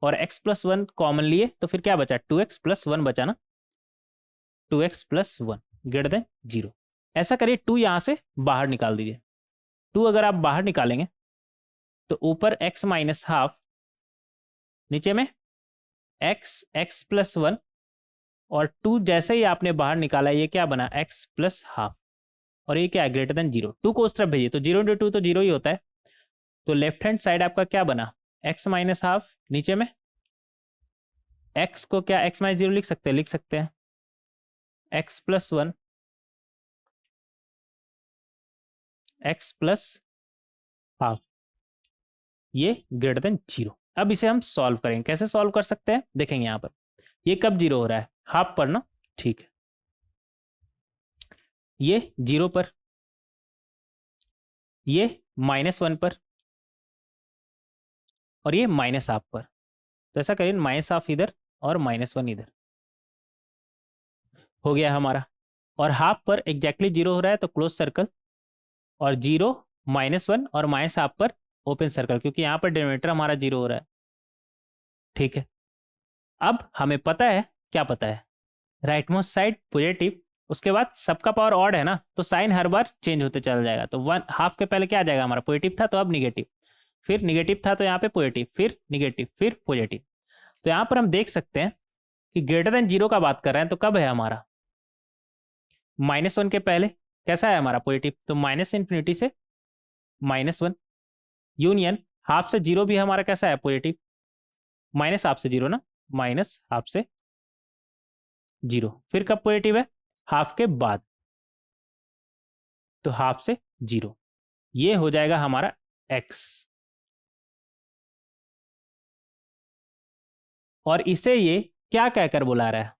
और x प्लस 1 कॉमन लिए तो फिर क्या बचा 2x प्लस 1 बचा ना, 2x प्लस 1 ग्रेटर देन 0। ऐसा करिए 2 यहां से बाहर निकाल दीजिए, 2 अगर आप बाहर निकालेंगे तो ऊपर x माइनस हाफ, नीचे में x प्लस 1, और 2 जैसे ही आपने बाहर निकाला ये क्या बना x प्लस हाफ, और ये क्या है ग्रेटर देन 0। 2 को उस तरफ भेजिए तो 0 इंटू 2 तो 0 ही होता है। तो लेफ्ट हैंड साइड आपका क्या बना x माइनस हाफ, नीचे में x को क्या x माइनस 0 लिख सकते हैं, लिख सकते हैं x plus 1 x plus half, ये ग्रेटर देन 0। अब इसे हम सॉल्व करेंगे, कैसे सॉल्व कर सकते हैं देखेंगे। यहां पर ये कब 0 हो रहा है, हाफ पर ना, ठीक है, ये 0 पर, ये -1 पर, और ये माइनस हाफ पर। तो ऐसा करिए माइनस हाफ इधर और -1 इधर, हो गया हमारा। और हाफ पर एग्जैक्टली 0 हो रहा है तो क्लोज सर्कल, और 0 -1 और माइनस हाफ पर ओपन सर्कल, क्योंकि यहां पर डिनोमिनेटर हमारा 0 हो रहा है, ठीक है। अब हमें पता है, क्या पता है, राइट मोस्ट साइड पॉजिटिव, उसके बाद सबका पावर ऑड है ना तो साइन हर बार चेंज होते चला जाएगा। तो 1 हाफ के पहले क्या आ जाएगा हमारा पॉजिटिव था तो अब निगेटिव, फिर निगेटिव था तो यहाँ पे पॉजिटिव, फिर निगेटिव, फिर पॉजिटिव। तो यहाँ पर हम देख सकते हैं कि ग्रेटर देन 0 का बात कर रहे हैं तो कब है हमारा -1 के पहले कैसा है हमारा पॉजिटिव, तो माइनस इन्फिनिटी से -1, यूनियन हाफ से 0 भी हमारा कैसा है पॉजिटिव, माइनस हाफ से 0 ना, माइनस हाफ से 0, फिर कब पॉजिटिव है हाफ के बाद, तो हाफ से 0, ये हो जाएगा हमारा x। और इसे ये क्या कहकर बुला रहा है,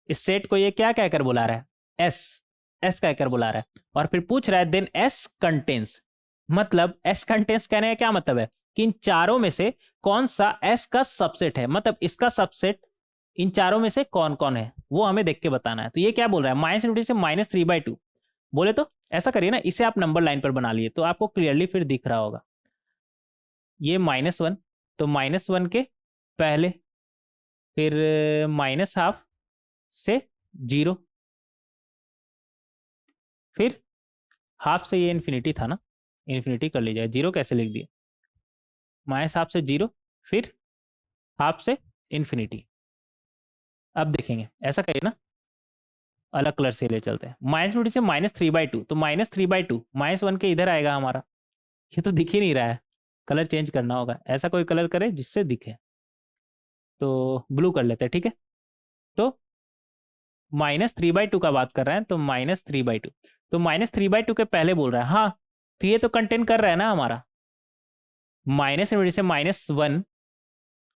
इस सेट को ये क्या कहकर बुला रहा है s कहकर बुला रहा है। और फिर पूछ रहा है देन s कंटेंस, मतलब s कंटेंस कहने का क्या मतलब है कि इन चारों में से कौन सा s का सबसेट है, मतलब इसका सबसेट इन चारों में से कौन कौन है वो हमें देख के बताना है। तो ये क्या बोल रहा है -∞ से -3/2 बोले तो ऐसा करिए ना, इसे आप नंबर लाइन पर बना लिए तो आपको क्लियरली फिर दिख रहा होगा। ये -1 तो -1 के पहले, फिर माइनस हाफ से 0, फिर हाफ से ये इन्फिनिटी था ना, इन्फिनिटी कर लीजिए, 0 कैसे लिख दिए, माइनस हाफ से 0, फिर हाफ से इन्फिनिटी। अब देखेंगे ऐसा करिए ना, अलग कलर से ले चलते हैं, -∞ से -3/2 तो -3/2 -1 के इधर आएगा हमारा, ये तो दिख ही नहीं रहा है, कलर चेंज करना होगा, ऐसा कोई कलर करे जिससे दिखे, तो ब्लू कर लेते हैं, ठीक है। तो -3/2 का बात कर रहे हैं तो -3/2, तो -3/2 के पहले बोल रहा है, हाँ तो ये तो कंटेन कर रहा है ना हमारा -∞ से -1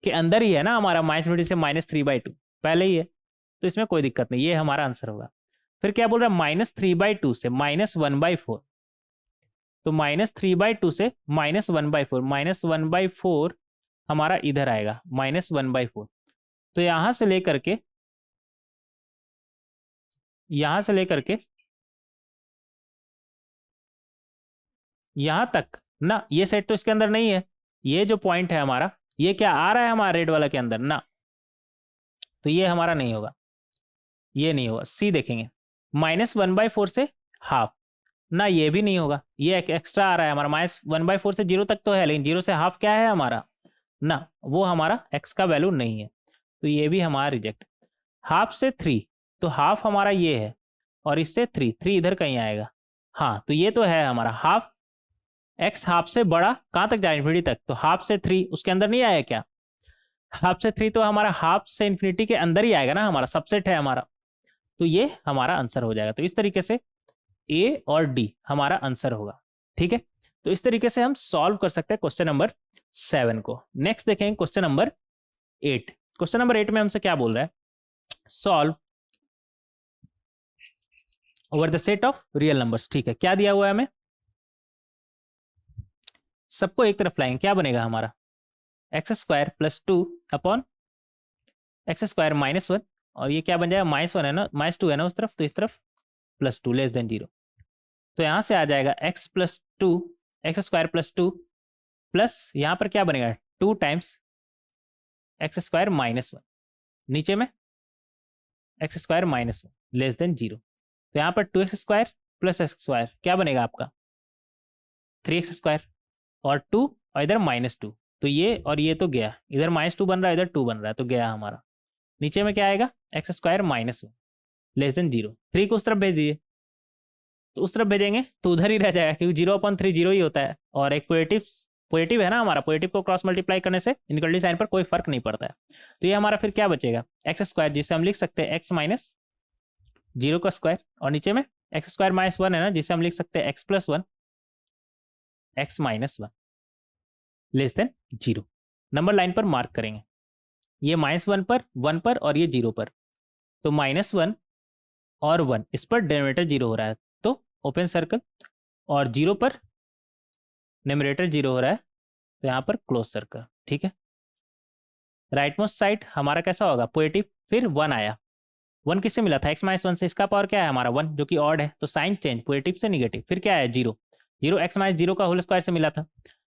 के अंदर ही है ना हमारा, -∞ से -3/2 पहले ही है, तो इसमें कोई दिक्कत नहीं, ये हमारा आंसर होगा। फिर क्या बोल रहा है -3/2 से -1/4, तो -3/2 से -1/4, -1/4 हमारा इधर आएगा -1/4, तो यहां से लेकर के यहां से लेकर के यहां तक ना, ये सेट तो इसके अंदर नहीं है, ये जो पॉइंट है हमारा, ये क्या आ रहा है हमारा रेड वाला के अंदर ना, तो ये हमारा नहीं होगा, ये नहीं होगा। सी देखेंगे, -1/4 से हाफ ना, ये भी नहीं होगा, ये एक एक्स्ट्रा आ रहा है हमारा, -1/4 से 0 तक तो है, लेकिन 0 से हाफ क्या है हमारा ना, वो हमारा एक्स का वैल्यू नहीं है, तो ये भी हमारा रिजेक्ट। हाफ से 3, तो हाफ हमारा ये है, और इससे 3 इधर कहीं आएगा, हाँ तो ये तो है हमारा हाफ, एक्स हाफ से बड़ा कहाँ तक जाए, इन्फिनिटी तक, तो हाफ से 3 उसके अंदर नहीं आया क्या, हाफ से 3 तो हमारा हाफ से इन्फिनिटी के अंदर ही आएगा ना, हमारा सबसेट है हमारा, तो ये हमारा आंसर हो जाएगा। तो इस तरीके से ए और डी हमारा आंसर होगा, ठीक है। तो इस तरीके से हम सॉल्व कर सकते हैं क्वेश्चन नंबर 7 को। नेक्स्ट देखेंगे क्वेश्चन नंबर 8। क्वेश्चन नंबर 8 में हमसे क्या बोल रहा है, solve over the set of real numbers, ठीक है। क्या दिया हुआ है हमें, सबको एक तरफ लाएंगे, क्या बनेगा हमारा, x² + 2 अपॉन x² - 1, और ये क्या बन जाएगा, -1 है ना, -2 है ना उस तरफ, तो इस तरफ +2 <0, तो यहां से आ जाएगा x + 2 x² + 2 प्लस यहां पर क्या बनेगा 2 टाइम्स x² - 1, नीचे में x² - 1 <0, तो यहाँ पर 2x² + x² क्या बनेगा आपका 3x², और 2 और इधर -2, तो ये और ये तो गया, इधर -2 बन रहा है, इधर 2 बन रहा है, तो गया हमारा। नीचे में क्या आएगा x² - 1 <0, 3 को उस तरफ भेज दीजिए, तो उस तरफ भेजेंगे तो उधर ही रह जाएगा, क्योंकि 0/3 0 ही होता है, और एक पॉजिटिव है ना हमारा, पॉजिटिव को क्रॉस मल्टीप्लाई करने से इनइक्वालिटी साइन पर कोई फर्क नहीं पड़ता है। तो ये हमारा फिर क्या बचेगा x², जिसे हम लिख सकते हैं x - 0 का स्क्वायर, और नीचे में x² - 1 है ना, जिसे हम लिख सकते हैं x + 1 x - 1 <0। नंबर लाइन पर मार्क करेंगे, ये -1 पर, 1 पर, और ये 0 पर, तो -1 और 1 इस पर डिनोमिनेटर 0 हो रहा है, तो ओपन सर्कल, और 0 पर न्यूमरेटर 0 हो रहा है, तो यहाँ पर क्लोज सर्कल, ठीक है। राइट मोस्ट साइड हमारा कैसा होगा पॉजिटिव, फिर 1 आया, 1 किससे मिला था x - 1 से, इसका पावर क्या है हमारा 1, जो कि ऑड है, तो साइन चेंज पॉजिटिव से निगेटिव, फिर क्या है 0 x - 0 का होल स्क्वायर से मिला था,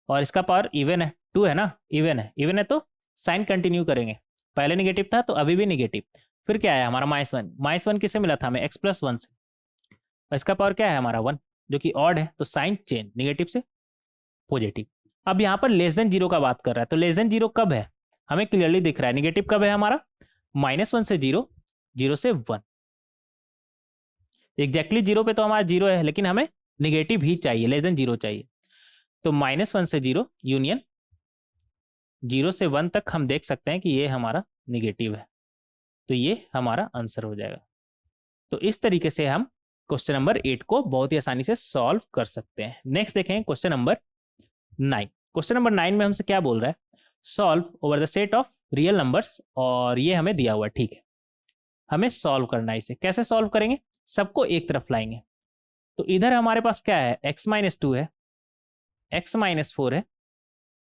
और इसका पावर इवन है 2 है ना, इवन है तो साइन कंटिन्यू करेंगे, पहले निगेटिव था तो अभी भी निगेटिव, फिर क्या है हमारा -1 किससे मिला था हमें x + 1 से, और इसका पावर क्या है हमारा 1, जो कि ऑड है, तो साइन चेंज निगेटिव से पॉजिटिव। अब यहाँ पर <0 का बात कर रहा है, तो <0 कब है, हमें क्लियरली दिख रहा है, निगेटिव कब है हमारा -1 से 0, 0 से 1, एग्जैक्टली 0 पे तो हमारा 0 है, लेकिन हमें निगेटिव ही चाहिए, <0 चाहिए, तो -1 से 0 यूनियन 0 से 1 तक हम देख सकते हैं कि ये हमारा निगेटिव है, तो ये हमारा आंसर हो जाएगा। तो इस तरीके से हम क्वेश्चन नंबर 8 को बहुत ही आसानी से सॉल्व कर सकते हैं। नेक्स्ट देखें क्वेश्चन नंबर 9। क्वेश्चन नंबर 9 में हमसे क्या बोल रहा है, solve over the set of real numbers, और ये हमें दिया हुआ है, ठीक है। हमें सॉल्व करना है, इसे कैसे सॉल्व करेंगे, सबको एक तरफ लाएंगे, तो इधर हमारे पास क्या है x - 2 है, x - 4 है,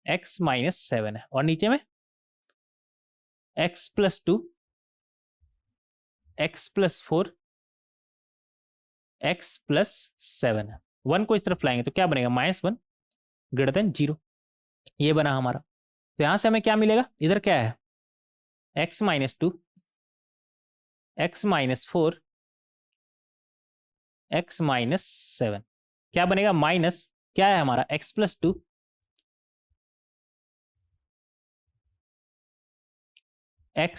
x - 7 है, और नीचे में x + 2 x + 4 x + 7 है। 1 को इस तरफ लाएंगे तो क्या बनेगा -1 > 0, ये बना हमारा। तो यहां से हमें क्या मिलेगा, इधर क्या है x - 2 x - 4 x - 7, क्या बनेगा माइनस, क्या है हमारा x + 2 x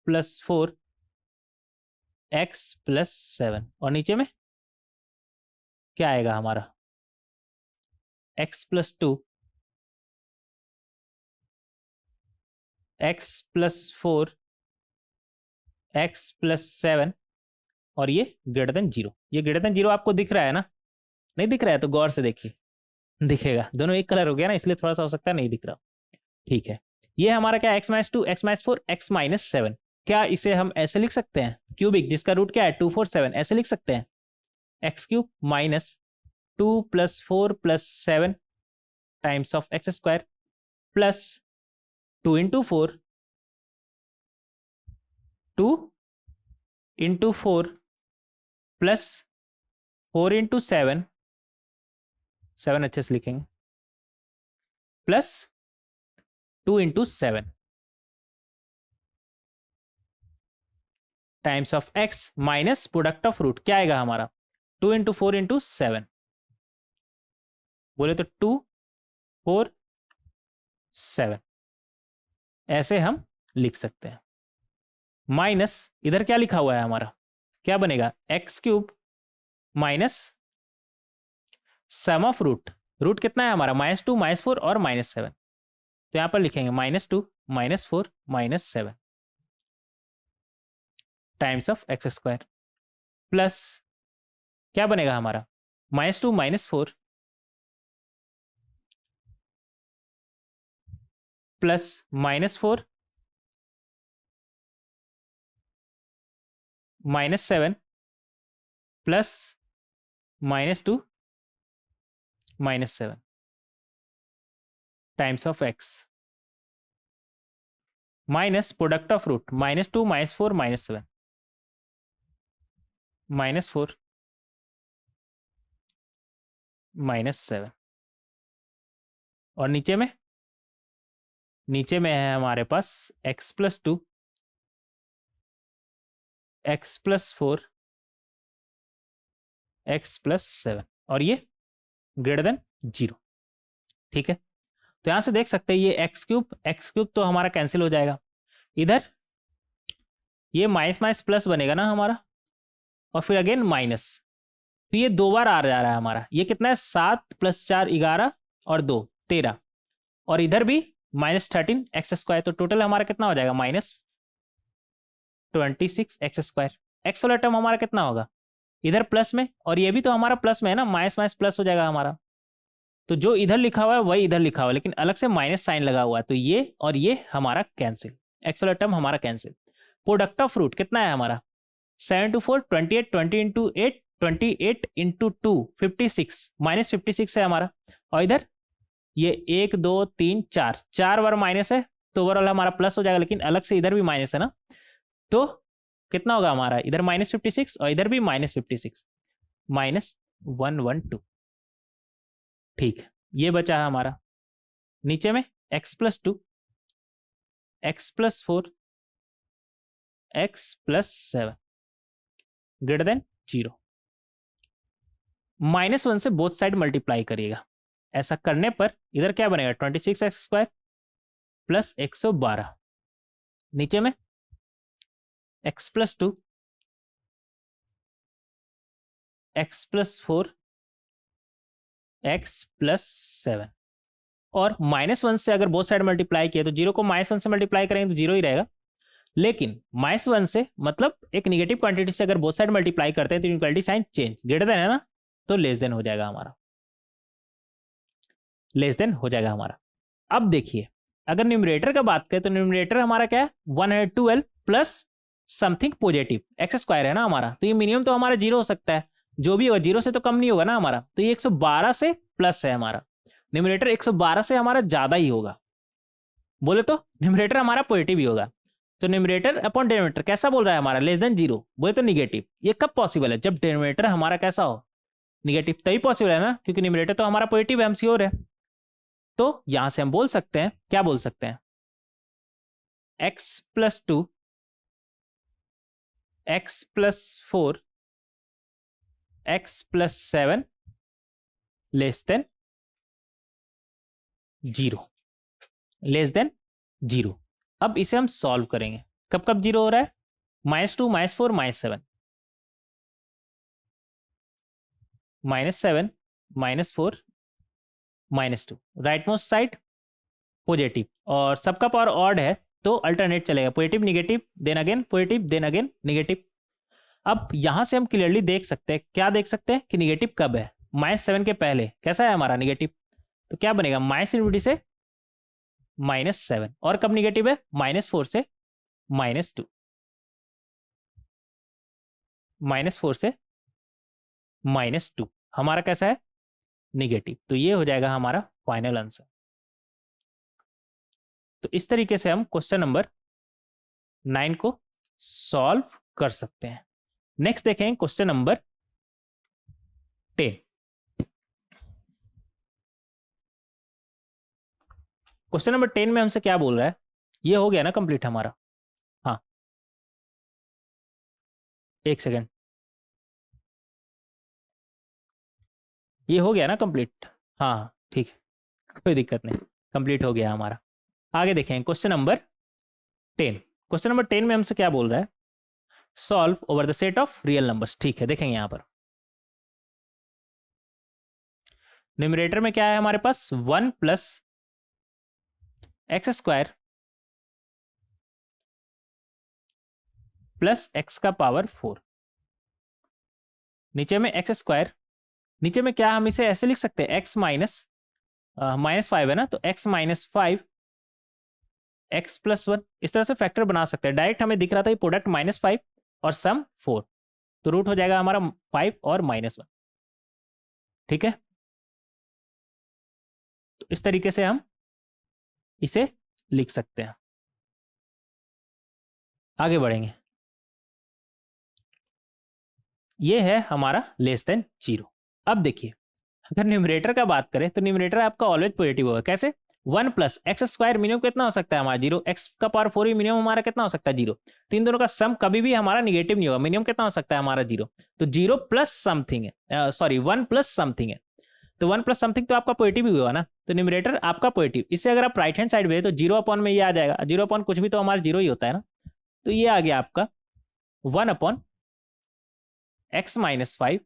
+ 4 x + 7, और नीचे में क्या आएगा हमारा x + 2 x + 4 x + 7, और ये <0, ये <0 आपको दिख रहा है ना, नहीं दिख रहा है तो गौर से देखिए, दिखेगा, दोनों एक कलर हो गया ना, इसलिए थोड़ा सा हो सकता है नहीं दिख रहा, ठीक है। ये हमारा क्या x - 2 x - 4 x - 7, क्या इसे हम ऐसे लिख सकते हैं क्यूबिक, जिसका रूट क्या है 247, ऐसे लिख सकते हैं x³ - 2 + 4 + 7 times of x² plus 2 × 4 2 into 4 plus 4 into 7, 7 अच्छे से लिखेंगे, plus 2 into 7 times of x minus product of root. क्या आएगा हमारा? 2 इंटू 4 इंटू 7, बोले तो 2 4 7, ऐसे हम लिख सकते हैं। माइनस इधर क्या लिखा हुआ है हमारा, क्या बनेगा? X cube minus sum of root, root कितना है हमारा? -2 -4 और -7, तो यहां पर लिखेंगे -2 -4 -7 times of x square, plus क्या बनेगा हमारा? -2 -4 plus -4 -7 plus -2 -7 times of x minus product of root, -2 -4 -7 -4 -7, और नीचे में है हमारे पास x plus 2 x plus 4 x plus 7, और ये ग्रेटर देन 0। ठीक है, तो यहां से देख सकते हैं ये x क्यूब तो हमारा कैंसिल हो जाएगा, इधर ये माइनस माइनस प्लस बनेगा ना हमारा, और फिर अगेन माइनस, तो ये 2 बार आ जा रहा है हमारा। ये कितना है? 7 + 4 11 और 2 13, और इधर भी -13 एक्स स्क्वायर, तो टोटल हमारा कितना हो जाएगा? -26 एक्स स्क्वायर। एक्स वाला टर्म हमारा कितना होगा? इधर प्लस में, और ये भी तो हमारा प्लस में है ना, माइनस माइनस प्लस हो जाएगा हमारा। तो जो इधर लिखा हुआ है वही इधर लिखा हुआ है, लेकिन अलग से माइनस साइन लगा हुआ है, तो ये और ये हमारा कैंसिल, एक्स वाला टर्म हमारा कैंसिल। प्रोडक्ट ऑफ रूट कितना है हमारा? 7 × 4 28, 20 × 8 28 × 2 56, -56 है हमारा, और इधर ये 1 2 3 4 4 बार माइनस है, तो ओवरऑल हमारा प्लस हो जाएगा, लेकिन अलग से इधर भी माइनस है ना, तो कितना होगा हमारा? इधर -56 और इधर भी -56, -112। ठीक है, ये बचा है हमारा। नीचे में x plus 2 x plus 4 x plus 7 greater than 0। -1 से बोथ साइड मल्टीप्लाई करिएगा। ऐसा करने पर इधर क्या बनेगा? 26x² प्लस 112, नीचे में x plus 2 x plus 4 x plus 7, और -1 से अगर बोथ साइड मल्टीप्लाई किए तो 0 को -1 से मल्टीप्लाई करेंगे तो 0 ही रहेगा, लेकिन -1 से मतलब एक निगेटिव क्वांटिटी से अगर बोथ साइड मल्टीप्लाई करते हैं तो equality sign change, greater than है ना, तो लेस देन हो जाएगा हमारा, लेस देन हो जाएगा हमारा। अब देखिए, अगर न्यूमरेटर का बात करें तो न्यूमरेटर हमारा क्या है? 112 plus something positive x square है ना हमारा, तो ये मिनिमम तो हमारा 0 हो सकता है, जो भी होगा 0 से तो कम नहीं होगा ना हमारा, तो ये 112 से प्लस है हमारा, न्यूमरेटर 112 से हमारा ज्यादा ही होगा, बोले तो न्यूमरेटर हमारा पॉजिटिव ही होगा। तो न्यूमरेटर अपॉन डिनोमिनेटर कैसा बोल रहा है हमारा? लेस देन 0, बोले तो निगेटिव। ये कब पॉसिबल है? जब डिनोमिनेटर हमारा कैसा हो? निगेटिव, तभी पॉसिबल है ना, क्योंकि न्यूमरेटर तो हमारा पॉजिटिव है, हम श्योर है। तो यहां से हम बोल सकते हैं, क्या बोल सकते हैं? x plus 2 x plus 4 x plus 7 less than 0, less than 0। अब इसे हम सॉल्व करेंगे। कब कब 0 हो रहा है? -2 -4 -7, -7 -4 -2, राइट मोस्ट साइड पॉजिटिव, और सबका पावर ऑड है तो अल्टरनेट चलेगा, positive negative then again positive then again negative. अब यहां से हम क्लियरली देख सकते हैं, क्या देख सकते हैं कि निगेटिव कब है? -7 के पहले कैसा है हमारा निगेटिव, तो क्या बनेगा? -∞ से -7, और कब निगेटिव है? -4 से -2, -4 से -2 हमारा कैसा है? निगेटिव। तो ये हो जाएगा हमारा फाइनल आंसर। तो इस तरीके से हम क्वेश्चन नंबर 9 को सॉल्व कर सकते हैं। नेक्स्ट देखें क्वेश्चन नंबर 10। क्वेश्चन नंबर 10 में हमसे क्या बोल रहा है, ये हो गया ना कंप्लीट हमारा। हाँ एक सेकेंड, ये हो गया ना कंप्लीट। हाँ ठीक है, कोई दिक्कत नहीं, कंप्लीट हो गया हमारा। आगे देखें क्वेश्चन नंबर 10। क्वेश्चन नंबर 10 में हमसे क्या बोल रहा है, solve over the set of real numbers. ठीक है, देखेंगे यहां पर न्यूमरेटर में क्या है हमारे पास, 1 plus x square plus x का पावर 4, नीचे में एक्स स्क्वायर, नीचे में क्या हम इसे ऐसे लिख सकते हैं, एक्स माइनस -5 है ना, तो एक्स -5 एक्स प्लस 1, इस तरह से फैक्टर बना सकते हैं। डायरेक्ट हमें दिख रहा था ये प्रोडक्ट -5 और सम 4, तो रूट हो जाएगा हमारा 5 और -1। ठीक है, तो इस तरीके से हम इसे लिख सकते हैं। आगे बढ़ेंगे, ये है हमारा लेस देन 0। अब देखिए अगर न्यूमरेटर का बात करें तो न्यूमरेटर आपका ऑलवेज पॉजिटिव होगा। कैसे, 1 प्लस एक्स स्क्वायर मिनिमम कितना हो सकता है हमारा 0, एक्स का पावर 4 भी मिनिमम हमारा कितना हो सकता है 0, तो इन दोनों का सम कभी भी हमारा निगेटिव नहीं होगा, मिनिमम कितना हो सकता है हमारा 0, तो 0 प्लस समथिंग है, सॉरी 1 प्लस समथिंग है, तो 1 प्लस समथिंग तो आपका पॉजिटिव ही हुआ ना, तो न्यूमरेटर आपका पॉजिटिव। इससे अगर आप राइट हैंड साइड में तो 0 अपॉन में ये आ जाएगा, 0 अपॉन कुछ भी तो हमारा 0 ही होता है ना, तो ये आ गया आपका 1 upon x -5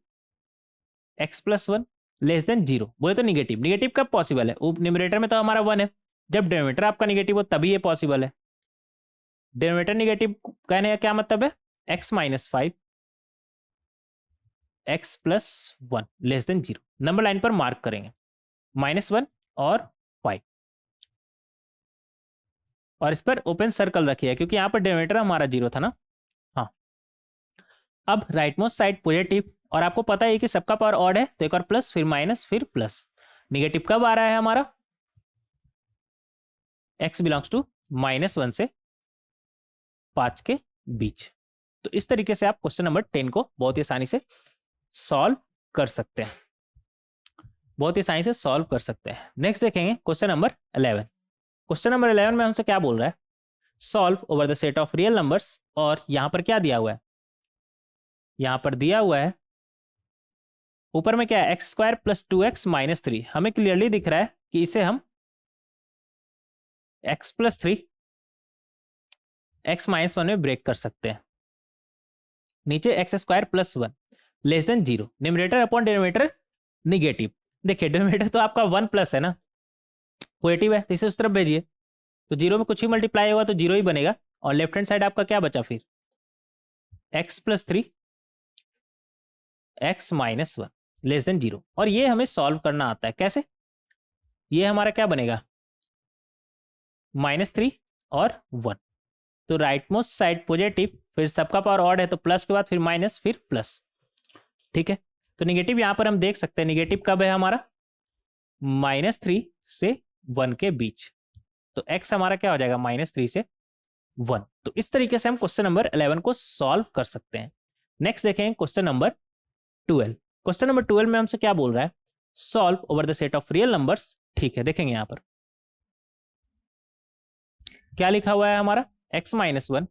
x plus 1 less than 0। बोले तो निगेटिव, निगेटिव कब पॉसिबल है, न्यूमरेटर में तो हमारा 1 है, जब डिनोमिनेटर आपका निगेटिव हो तभी ये पॉसिबल है। डिनोमिनेटर निगेटिव कहने का क्या मतलब है, x -5 x plus 1 less than 0, number line पर मार्क करेंगे -1 और 5, और इस पर ओपन सर्कल रखिए क्योंकि यहाँ पर डिनोमिनेटर हमारा 0 था ना। हाँ, अब राइट मोस्ट साइड पॉजिटिव, और आपको पता है कि सबका पावर ऑड है, तो एक और प्लस फिर माइनस फिर प्लस। निगेटिव कब आ रहा है हमारा, x बिलोंग्स टू -1 से 5 के बीच। तो इस तरीके से आप क्वेश्चन नंबर 10 को बहुत ही आसानी से सॉल्व कर सकते हैं, बहुत ही आसानी से सॉल्व कर सकते हैं। नेक्स्ट देखेंगे क्वेश्चन नंबर 11। क्वेश्चन नंबर 11 में हमसे क्या बोल रहा है, solve over the set of real numbers, और यहां पर क्या दिया हुआ है, यहां पर दिया हुआ है ऊपर में क्या है, x square plus 2x minus 3, हमें क्लियरली दिख रहा है कि इसे हम x प्लस 3 x -1 में ब्रेक कर सकते हैं। नीचे x square plus 1 less than 0, numerator upon denominator negative. देखिए डिनोमिनेटर तो आपका 1 प्लस है ना, पॉजिटिव है, तो इसे उस तरफ भेजिए, तो 0 में कुछ ही मल्टीप्लाई होगा तो 0 ही बनेगा, और लेफ्ट हैंड साइड आपका क्या बचा फिर, x plus 3 x -1 less than 0, और ये हमें सॉल्व करना आता है। कैसे, ये हमारा क्या बनेगा -3 और 1, तो राइट मोस्ट साइड पॉजिटिव, फिर सबका पावर ऑड है तो प्लस के बाद फिर माइनस फिर प्लस। ठीक है, तो निगेटिव यहां पर हम देख सकते हैं, निगेटिव कब है हमारा, -3 से 1 के बीच, तो x हमारा क्या हो जाएगा -3 से 1। तो इस तरीके से हम क्वेश्चन नंबर 11 को सॉल्व कर सकते हैं। नेक्स्ट देखें क्वेश्चन नंबर 12। क्वेश्चन नंबर 12 में हमसे क्या बोल रहा है, solve over the set of real numbers. ठीक है, देखेंगे यहां पर क्या लिखा हुआ है हमारा, x -1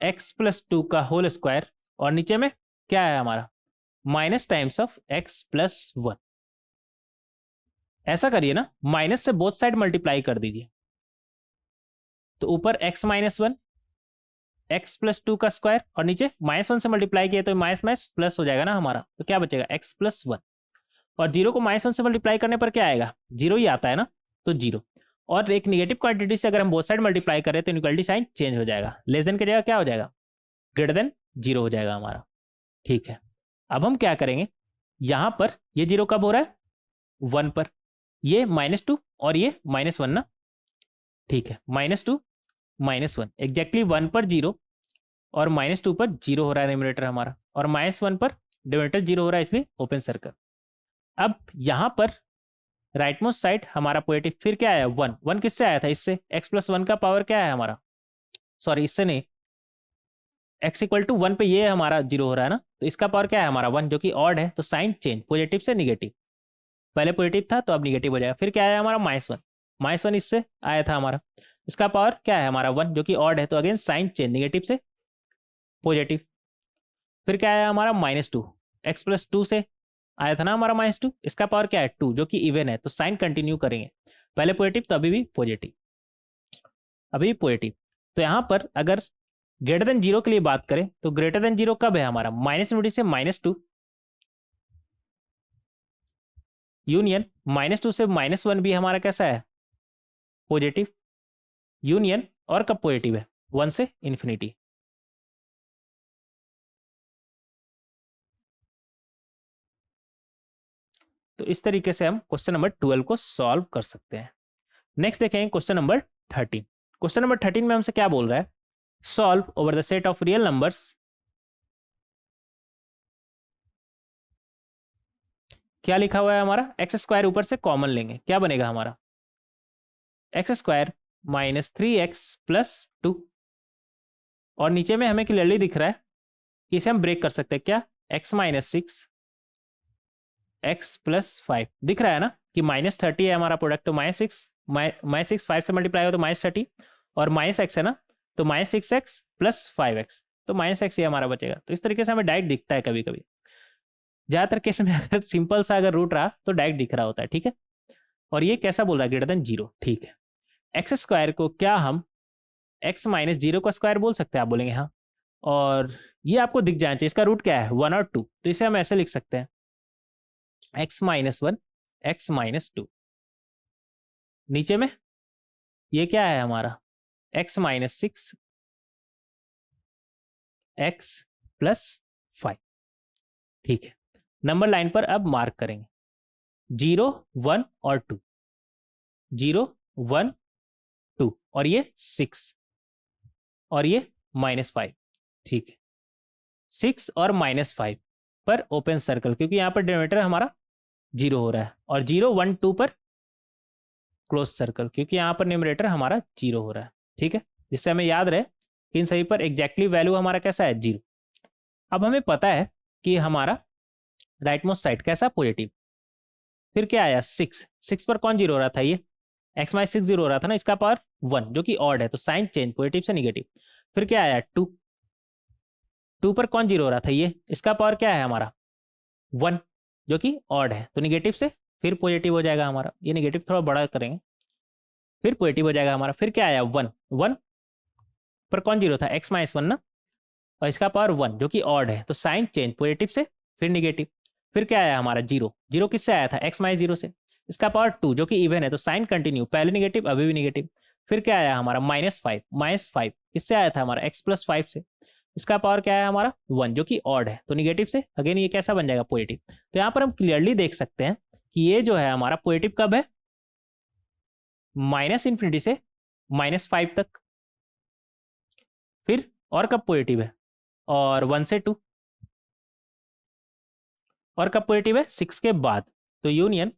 x प्लस 2 का होल स्क्वायर, और नीचे में क्या है हमारा minus times of x plus 1। ऐसा करिए ना, माइनस से बोथ साइड मल्टीप्लाई कर दीजिए, तो ऊपर x -1 x प्लस 2 का स्क्वायर, और नीचे -1 से मल्टीप्लाई किया तो माइनस प्लस हो जाएगा ना हमारा, तो क्या बचेगा x प्लस 1, और 0 को -1 से मल्टीप्लाई करने पर क्या आएगा, 0 ही आता है ना, तो 0, और एक निगेटिव क्वांटिटी से अगर हम बोथ साइड मल्टीप्लाई करें तो इनइक्वालिटी साइन चेंज हो जाएगा, लेस देन की जगह क्या हो जाएगा, ग्रेटर देन 0 हो जाएगा हमारा। ठीक है, अब हम क्या करेंगे, यहां पर ये 0 कब हो रहा है, 1 पर, ये -2 और ये -1 ना। ठीक है, -2 -1 एग्जैक्टली 1 पर 0 और -2 पर 0 हो रहा है न्यूमरेटर हमारा, और -1 पर डिनोमिनेटर 0 हो रहा है, इसलिए ओपन सर्कल। अब यहां पर राइट मोस्ट साइड हमारा पॉजिटिव, फिर क्या आया 1, 1 किससे आया था, इससे x प्लस 1 का पावर क्या है हमारा, सॉरी इससे नहीं, एक्स इक्वल टू 1 पे ये हमारा 0 हो रहा है ना, तो इसका पावर क्या है हमारा 1 जो कि ऑड है, तो साइन चेंज पॉजिटिव से निगेटिव, पहले पॉजिटिव था तो अब निगेटिव हो जाएगा। फिर क्या है हमारा -1, -1 इससे आया था हमारा, इसका पावर क्या है हमारा 1 जो कि ऑड है, तो अगेन साइन चेंज निगेटिव से पॉजिटिव। फिर क्या है हमारा -2, एक्स प्लस 2 से आया था ना हमारा -2, इसका पावर क्या है 2 जो कि इवन है, तो साइन कंटिन्यू करेंगे, पहले पॉजिटिव तो अभी भी पॉजिटिव, अभी भी पॉजिटिव। तो यहाँ पर अगर ग्रेटर देन 0 के लिए बात करें तो ग्रेटर देन 0 कब है हमारा, -∞ से -2 यूनियन, -2 से -1 भी हमारा कैसा है पॉजिटिव यूनियन, और कब पॉजिटिव है 1 से इन्फिनिटी। तो इस तरीके से हम क्वेश्चन नंबर 12 को सॉल्व कर सकते हैं। नेक्स्ट देखेंगे क्वेश्चन नंबर 13। क्वेश्चन नंबर 13 में हमसे क्या बोल रहा है, solve over the set of real numbers, क्या लिखा हुआ है हमारा, एक्स स्क्वायर ऊपर से कॉमन लेंगे, क्या बनेगा हमारा एक्स स्क्वायर -3x+2, और नीचे में हमें क्लियरली दिख रहा है कि इसे हम ब्रेक कर सकते हैं, क्या x-6 x+5 दिख रहा है ना कि -30 है हमारा प्रोडक्ट, तो -6 5 से मल्टीप्लाई हो तो -30, और -x है ना, तो -6x+5x, तो -x ही हमारा बचेगा। तो इस तरीके से हमें डायरेक्ट दिखता है कभी कभी, ज्यादातर केस में अगर सिंपल सा अगर रूट रहा तो डायरेक्ट दिख रहा होता है, ठीक है। और ये कैसा बोल रहा है ग्रेटर देन 0, ठीक है। एक्स स्क्वायर को क्या हम x-0 का स्क्वायर बोल सकते हैं, आप बोलेंगे हाँ, और ये आपको दिख जाना चाहिए, इसका रूट क्या है 1 और 2, तो इसे हम ऐसे लिख सकते हैं x-1 x-2, नीचे में ये क्या है हमारा x-6 x+5, ठीक है। नंबर लाइन पर अब मार्क करेंगे 0 1 और 2, 0 1 2, और ये 6 और ये -5, ठीक है। 6 और -5 पर ओपन सर्कल, क्योंकि यहाँ पर डिनोमिनेटर हमारा 0 हो रहा है, और 0 1 2 पर क्लोज सर्कल, क्योंकि यहाँ पर न्यूमरेटर हमारा 0 हो रहा है, ठीक है। जिससे हमें याद रहे कि इन सभी पर एग्जैक्टली वैल्यू हमारा कैसा है 0। अब हमें पता है कि हमारा राइट मोस्ट साइड कैसा पॉजिटिव, फिर क्या आया 6 पर कौन 0 हो रहा था, ये x-6 0 हो रहा था ना, इसका पावर 1 जो कि ऑड है, तो साइन चेंज पॉजिटिव से निगेटिव। फिर क्या आया 2 पर कौन 0 हो रहा था, ये इसका पावर क्या है हमारा 1 जो कि ऑड है, तो निगेटिव से फिर पॉजिटिव हो जाएगा हमारा, ये निगेटिव थोड़ा बड़ा करेंगे, फिर पॉजिटिव हो जाएगा हमारा। फिर क्या आया 1 पर कौन 0 था x-1 ना, और इसका पावर 1 जो कि ऑड है, तो साइन चेंज पॉजिटिव से फिर निगेटिव। फिर क्या आया हमारा 0 किससे आया था x-0 से, इसका पावर 2 जो कि इवन है, तो साइन कंटिन्यू, पहले निगेटिव अभी भी निगेटिव। फिर क्या आया हमारा -5 किससे आया था हमारा x+5 से, इसका पावर क्या है हमारा 1 जो कि ऑड है, तो निगेटिव से अगेन ये कैसा बन जाएगा पॉजिटिव। तो यहाँ पर हम क्लियरली देख सकते हैं कि ये जो है हमारा पॉजिटिव कब है, -∞ से -5 तक, फिर और कब पॉजिटिव है, और 1 से 2, और कब पॉजिटिव है 6 के बाद, तो यूनियन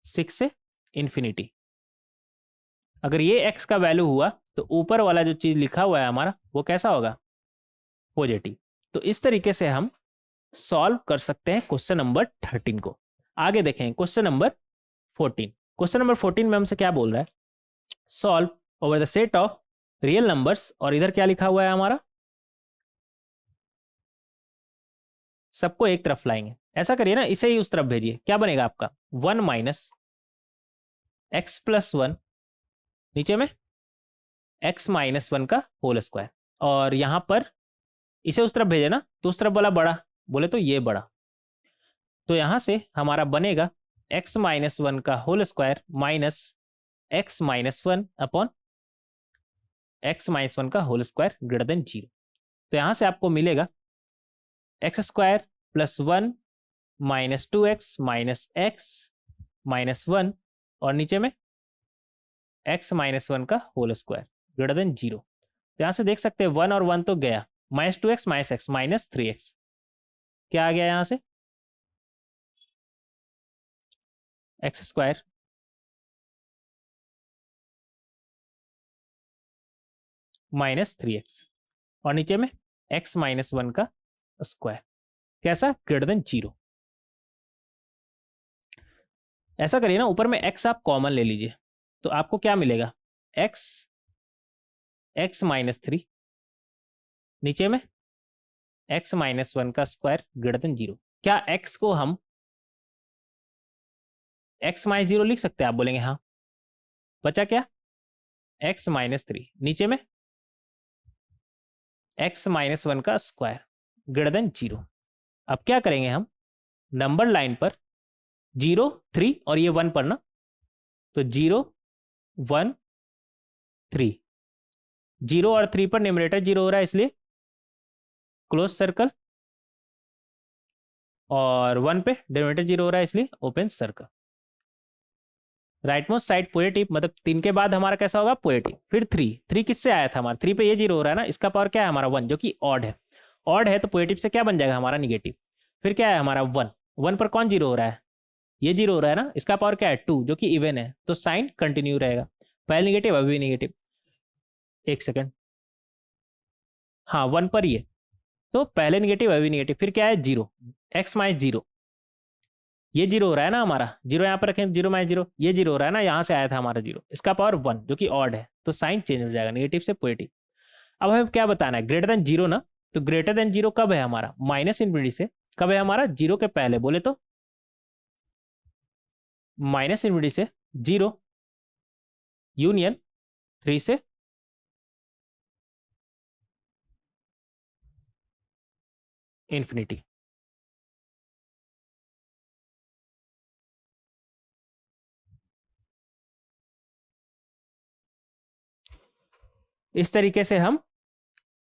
6 से इन्फिनिटी। अगर ये x का वैल्यू हुआ तो ऊपर वाला जो चीज लिखा हुआ है हमारा वो कैसा होगा पॉजिटिव। तो इस तरीके से हम सॉल्व कर सकते हैं क्वेश्चन नंबर 13 को। आगे देखें क्वेश्चन नंबर 14। क्वेश्चन नंबर 14 में हमसे क्या बोल रहा है, solve over the set of real numbers, और इधर क्या लिखा हुआ है हमारा, सबको एक तरफ लाएंगे, ऐसा करिए ना, इसे ही उस तरफ भेजिए, क्या बनेगा आपका 1 - x+1, नीचे में x-1 का होल स्क्वायर, और यहां पर इसे उस तरफ भेजे ना, तो उस तरफ वाला बड़ा, बोले तो ये बड़ा, तो यहां से हमारा बनेगा x-1 का whole square minus x-1 upon x-1 का होल स्क्वायर ग्रेटर देन 0। तो यहां से आपको मिलेगा x² + 1 - 2x - x-1, और नीचे में x-1 का होल स्क्वायर ग्रेटर देन 0। तो यहां से देख सकते हैं 1 और 1 तो गया, -2x - x -3x, क्या आ गया यहां से x² - 3x। और नीचे में x माइनस 1 का स्क्वायर, कैसा, ग्रेटर देन 0। ऐसा करिए ना, ऊपर में x आप कॉमन ले लीजिए, तो आपको क्या मिलेगा, x माइनस 3, नीचे में x माइनस 1 का स्क्वायर ग्रेटर देन 0। क्या x को हम x माइनस 0 लिख सकते हैं, आप बोलेंगे हाँ। बचा क्या, x माइनस 3, नीचे में x माइनस 1 का स्क्वायर ग्रेटर देन 0। अब क्या करेंगे हम, नंबर लाइन पर 0 3 और ये 1 पर ना, तो 0 1 3, 0 और 3 पर न्यूमरेटर 0 हो रहा है इसलिए क्लोज सर्कल, और 1 पे डिनोमिनेटर 0 हो रहा है इसलिए open circle. Right most side positive, मतलब 3 के बाद हमारा कैसा होगा, पॉजिटिव। फिर 3 किससे आया था हमारा, 3 पे ये 0 हो रहा है ना, इसका पावर क्या है हमारा 1, जो कि ऑड है। ऑड है तो पॉजिटिव से क्या बन जाएगा हमारा, निगेटिव। फिर क्या है हमारा 1, 1 पर कौन 0 हो रहा है, ये 0 हो रहा है ना, इसका पावर क्या है 2, जो कि इवन है, तो साइन कंटिन्यू रहेगा। पहले निगेटिव अभी निगेटिव, एक सेकेंड, हाँ 1 पर ही है, तो पहले निगेटिव अभी निगेटिव। फिर क्या है 0, x माइनस 0, ये 0 हो रहा है ना हमारा, 0 यहाँ पर रखें, 0 माइनस 0, ये 0 हो रहा है ना, यहाँ से आया था हमारा 0, इसका पावर 1, जो कि ऑड है, तो साइन चेंज हो जाएगा निगेटिव से पॉजिटिव। अब हमें क्या बताना है, ग्रेटर देन 0 ना, तो ग्रेटर देन 0 कब है हमारा, माइनस इनफिनिटी से, कब है हमारा, 0 के पहले, बोले तो माइनस इनफिनिटी से 0 यूनियन 3 से इन्फिनिटी। इस तरीके से हम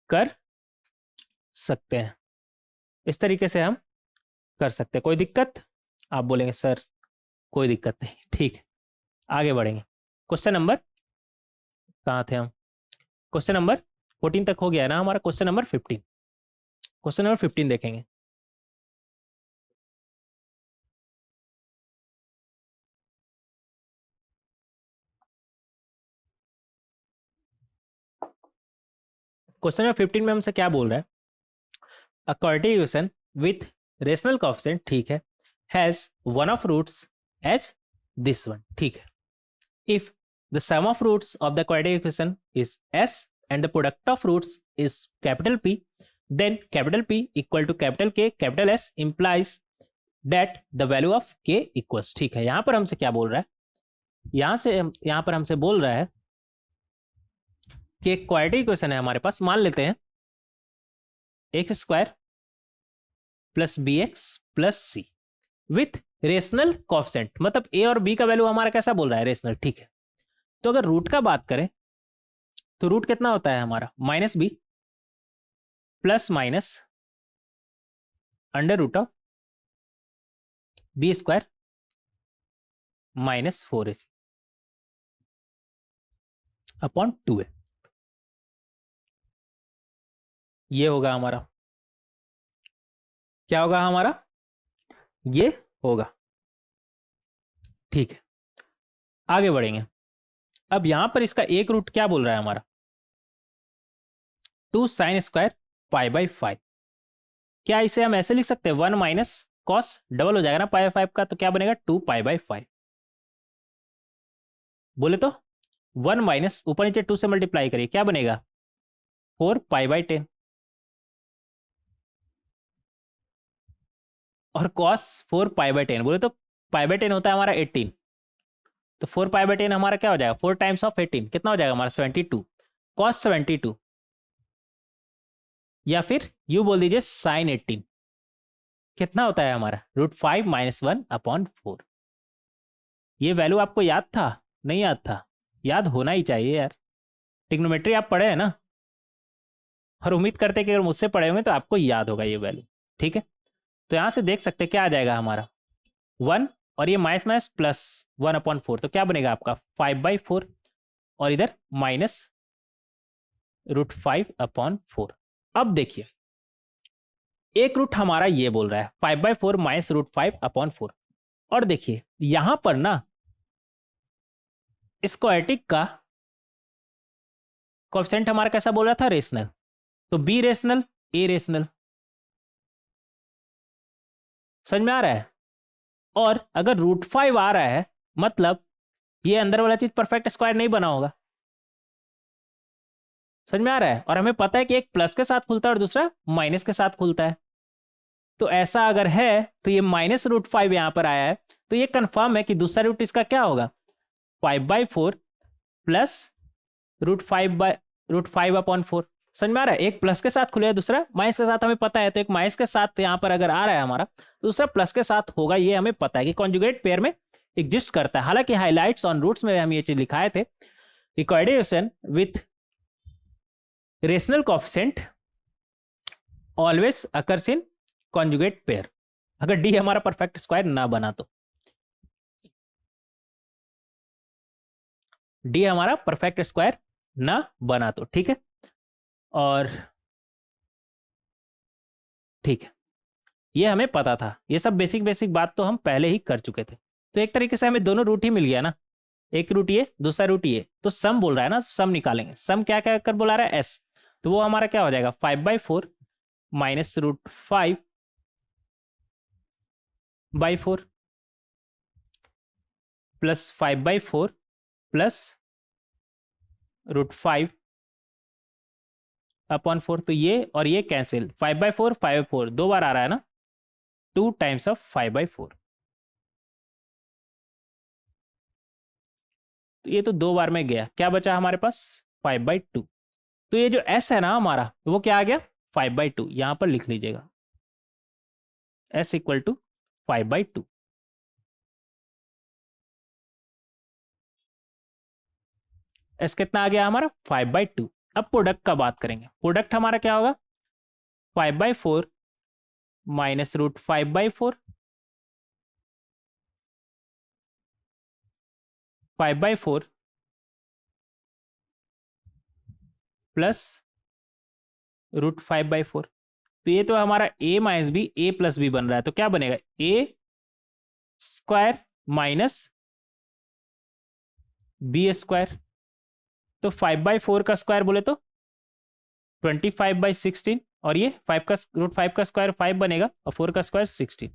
कर सकते हैं, इस तरीके से हम कर सकते हैं। कोई दिक्कत, आप बोलेंगे सर कोई दिक्कत नहीं, ठीक है आगे बढ़ेंगे। क्वेश्चन नंबर, कहाँ थे हम, क्वेश्चन नंबर 14 तक हो गया है ना हमारा, क्वेश्चन नंबर 15, क्वेश्चन नंबर 15 देखेंगे। क्वेश्चन नंबर 15 में हमसे क्या बोल रहा है, a quadratic equation with rational coefficient, ठीक है, has one of roots as this one, ठीक है, if the sum of roots of the quadratic equation is s and the product of roots is capital P, then capital P equal to capital K capital S implies that the value of K equals, ठीक है। यहां पर हमसे क्या बोल रहा है, यहां पर हमसे बोल रहा है कि एक क्वाड्रेटिक इक्वेशन है हमारे पास, मान लेते हैं x square plus b x plus c with rational coefficient, मतलब ए और बी का वैल्यू हमारा कैसा बोल रहा है, रेशनल, ठीक है। तो अगर रूट का बात करें तो रूट कितना होता है हमारा, minus b plus minus under root of b square minus 4ac upon 2a, ये होगा हमारा, क्या होगा हमारा, ये होगा, ठीक है। आगे बढ़ेंगे, अब यहां पर इसका एक रूट क्या बोल रहा है हमारा, 2 साइन स्क्वायर पाई बाई 5। क्या इसे हम ऐसे लिख सकते हैं, 1 माइनस कॉस, डबल हो जाएगा ना पाई बाई 5 का, तो क्या बनेगा 2 पाई बाई 5, बोले तो 1 माइनस ऊपर नीचे 2 से मल्टीप्लाई करिए, क्या बनेगा 4 पाई बाई 10, और कॉस 4 पाई बाई 10, बोले तो पाई बाई 10 होता है हमारा 18, तो 4 पाई बाई 10 हमारा क्या हो जाएगा, 4 टाइम्स ऑफ 18 कितना हो जाएगा हमारा 72, कॉस 72, या फिर यू बोल दीजिए साइन 18, कितना होता है हमारा √5 माइनस 1 अपॉन 4। ये वैल्यू आपको याद था, नहीं याद था, याद होना ही चाहिए यार, ट्रिग्नोमेट्री आप पढ़े हैं ना, और उम्मीद करते हैं कि अगर मुझसे पढ़े होंगे तो आपको याद होगा ये वैल्यू, ठीक है। तो यहां से देख सकते हैं क्या आ जाएगा हमारा 1, और ये माइनस माइनस प्लस 1 अपॉन 4, तो क्या बनेगा आपका 5/4, और इधर माइनस √5 अपॉन 4। अब देखिए एक रूट हमारा ये बोल रहा है 5/4 माइनस √5 अपॉन 4, और देखिए यहां पर ना स्क्वायरटिक का कोएफिशिएंट हमारा कैसा बोल रहा था, रेशनल, तो बी रेशनल, ए रेशनल, समझ में आ रहा है। और अगर √5 आ रहा है मतलब ये अंदर वाला चीज परफेक्ट स्क्वायर नहीं बना होगा, समझ में आ रहा है। और हमें पता है कि एक प्लस के साथ खुलता है और दूसरा माइनस के साथ खुलता है। तो ऐसा अगर है तो ये -√5 यहां पर आया है, तो ये कंफर्म है कि दूसरा रूट इसका क्या होगा, 5/4 प्लस √5/4। समझ में आ रहा है। एक प्लस के साथ खुलेगा, दूसरा माइनस के साथ, हमें पता है। तो एक माइनस के साथ यहाँ पर अगर आ रहा है हमारा, तो दूसरा प्लस के साथ होगा, ये हमें पता है कि कॉन्जुगेट पेयर में एग्जिस्ट करता है। हालांकि हाइलाइट्स ऑन रूट्स में हम ये चीज लिखाए थे, coordination with rational coefficient always occurs in conjugate pair, अगर डी हमारा परफेक्ट स्क्वायर ना बना तो। डी हमारा परफेक्ट स्क्वायर ना बना तो, ठीक है। और ठीक है, ये हमें पता था, ये सब बेसिक बेसिक बात तो हम पहले ही कर चुके थे। तो एक तरीके से हमें दोनों रूट ही मिल गया ना, एक रूट ये, दूसरा रूट ये। तो सम बोल रहा है ना, सम निकालेंगे। सम क्या क्या कर बुला रहा है, एस। तो वो हमारा क्या हो जाएगा, 5/4 माइनस √5/4 प्लस 5/4 प्लस √5/4। तो ये और ये कैंसिल, 5/4 5/4 दो बार आ रहा है ना, 2 टाइम्स ऑफ 5/4। तो ये तो दो बार में गया, क्या बचा हमारे पास, 5/2। तो ये जो s है ना हमारा, वो क्या आ गया, 5/2। यहां पर लिख लीजिएगा s इक्वल टू 5/2। s कितना आ गया हमारा, 5/2। अब प्रोडक्ट का बात करेंगे। प्रोडक्ट हमारा क्या होगा, 5/4 माइनस √5/4 5/4 प्लस √5/4। तो ये तो हमारा a minus b, a plus b बन रहा है। तो क्या बनेगा, a square minus b square. तो 5/4 का स्क्वायर बोले तो 25/16, और ये 5 का √5 का स्क्वायर 5 बनेगा, और 4 का स्क्वायर 16।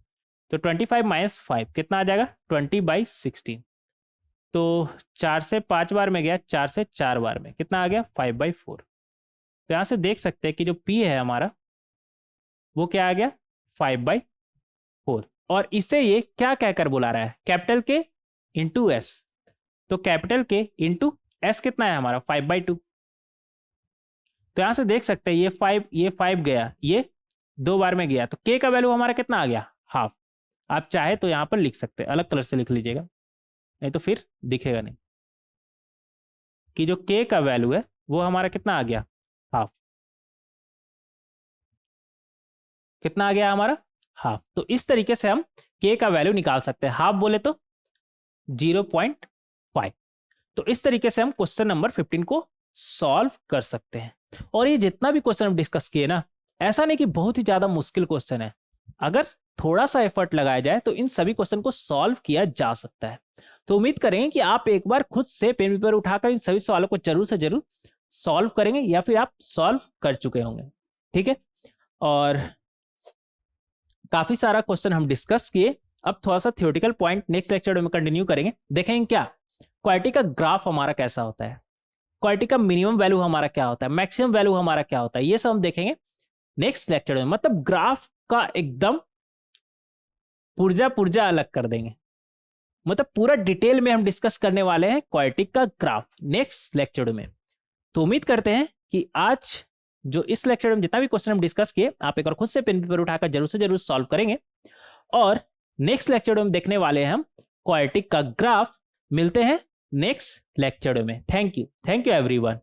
तो 25 माइनस 5 कितना आ जाएगा, 20/16। तो 4 से 5 बार में गया, 4 से 4 बार में कितना आ गया, 5/4। तो यहाँ से देख सकते हैं कि जो P है हमारा, वो क्या आ गया, 5/4। और इसे ये क्या कहकर बुला रहा है, कैपिटल के इंटू एस। तो कैपिटल के इंटू एस कितना है हमारा, 5/2। तो यहां से देख सकते हैं ये 5 गया, ये दो बार में गया, तो के का वैल्यू हमारा कितना आ गया, हाफ। आप चाहे तो यहां पर लिख सकते हैं, अलग कलर से लिख लीजिएगा, नहीं तो फिर दिखेगा नहीं, कि जो के का वैल्यू है वो हमारा कितना आ गया, हाफ। कितना आ गया हमारा, हाफ। तो इस तरीके से हम के का वैल्यू निकाल सकते हैं। हाफ बोले तो 0.5। तो इस तरीके से हम क्वेश्चन नंबर 15 को सॉल्व कर सकते हैं। और ये जितना भी क्वेश्चन हम डिस्कस किए ना, ऐसा नहीं कि बहुत ही ज्यादा मुश्किल क्वेश्चन है। अगर थोड़ा सा एफर्ट लगाया जाए तो इन सभी क्वेश्चन को सॉल्व किया जा सकता है। तो उम्मीद करेंगे कि आप एक बार खुद से पेन पेपर उठाकर इन सभी सवालों को जरूर से जरूर सॉल्व करेंगे, या फिर आप सॉल्व कर चुके होंगे, ठीक है। और काफी सारा क्वेश्चन हम डिस्कस किए। अब थोड़ा सा थ्योरेटिकल पॉइंट नेक्स्ट लेक्चर में कंटिन्यू करेंगे। देखेंगे क्या क्वालिटी का ग्राफ हमारा कैसा होता है, क्वालिटी का मिनिमम वैल्यू हमारा क्या होता है, मैक्सिमम वैल्यू हमारा क्या होता है, ये सब हम देखेंगे नेक्स्ट लेक्चर में। मतलब ग्राफ का एकदम पुर्जा पुर्जा अलग कर देंगे, मतलब पूरा डिटेल में हम डिस्कस करने वाले हैं क्वालिटी का ग्राफ नेक्स्ट लेक्चर में। तो उम्मीद करते हैं कि आज जो इस लेक्चर में जितना भी क्वेश्चन हम डिस्कस किए, आप एक बार खुद से पेन पेपर उठाकर जरूर से जरूर सॉल्व करेंगे। और नेक्स्ट लेक्चर में देखने वाले हैं हम क्वालिटी का ग्राफ। मिलते हैं नेक्स्ट लेक्चर में। Thank you everyone.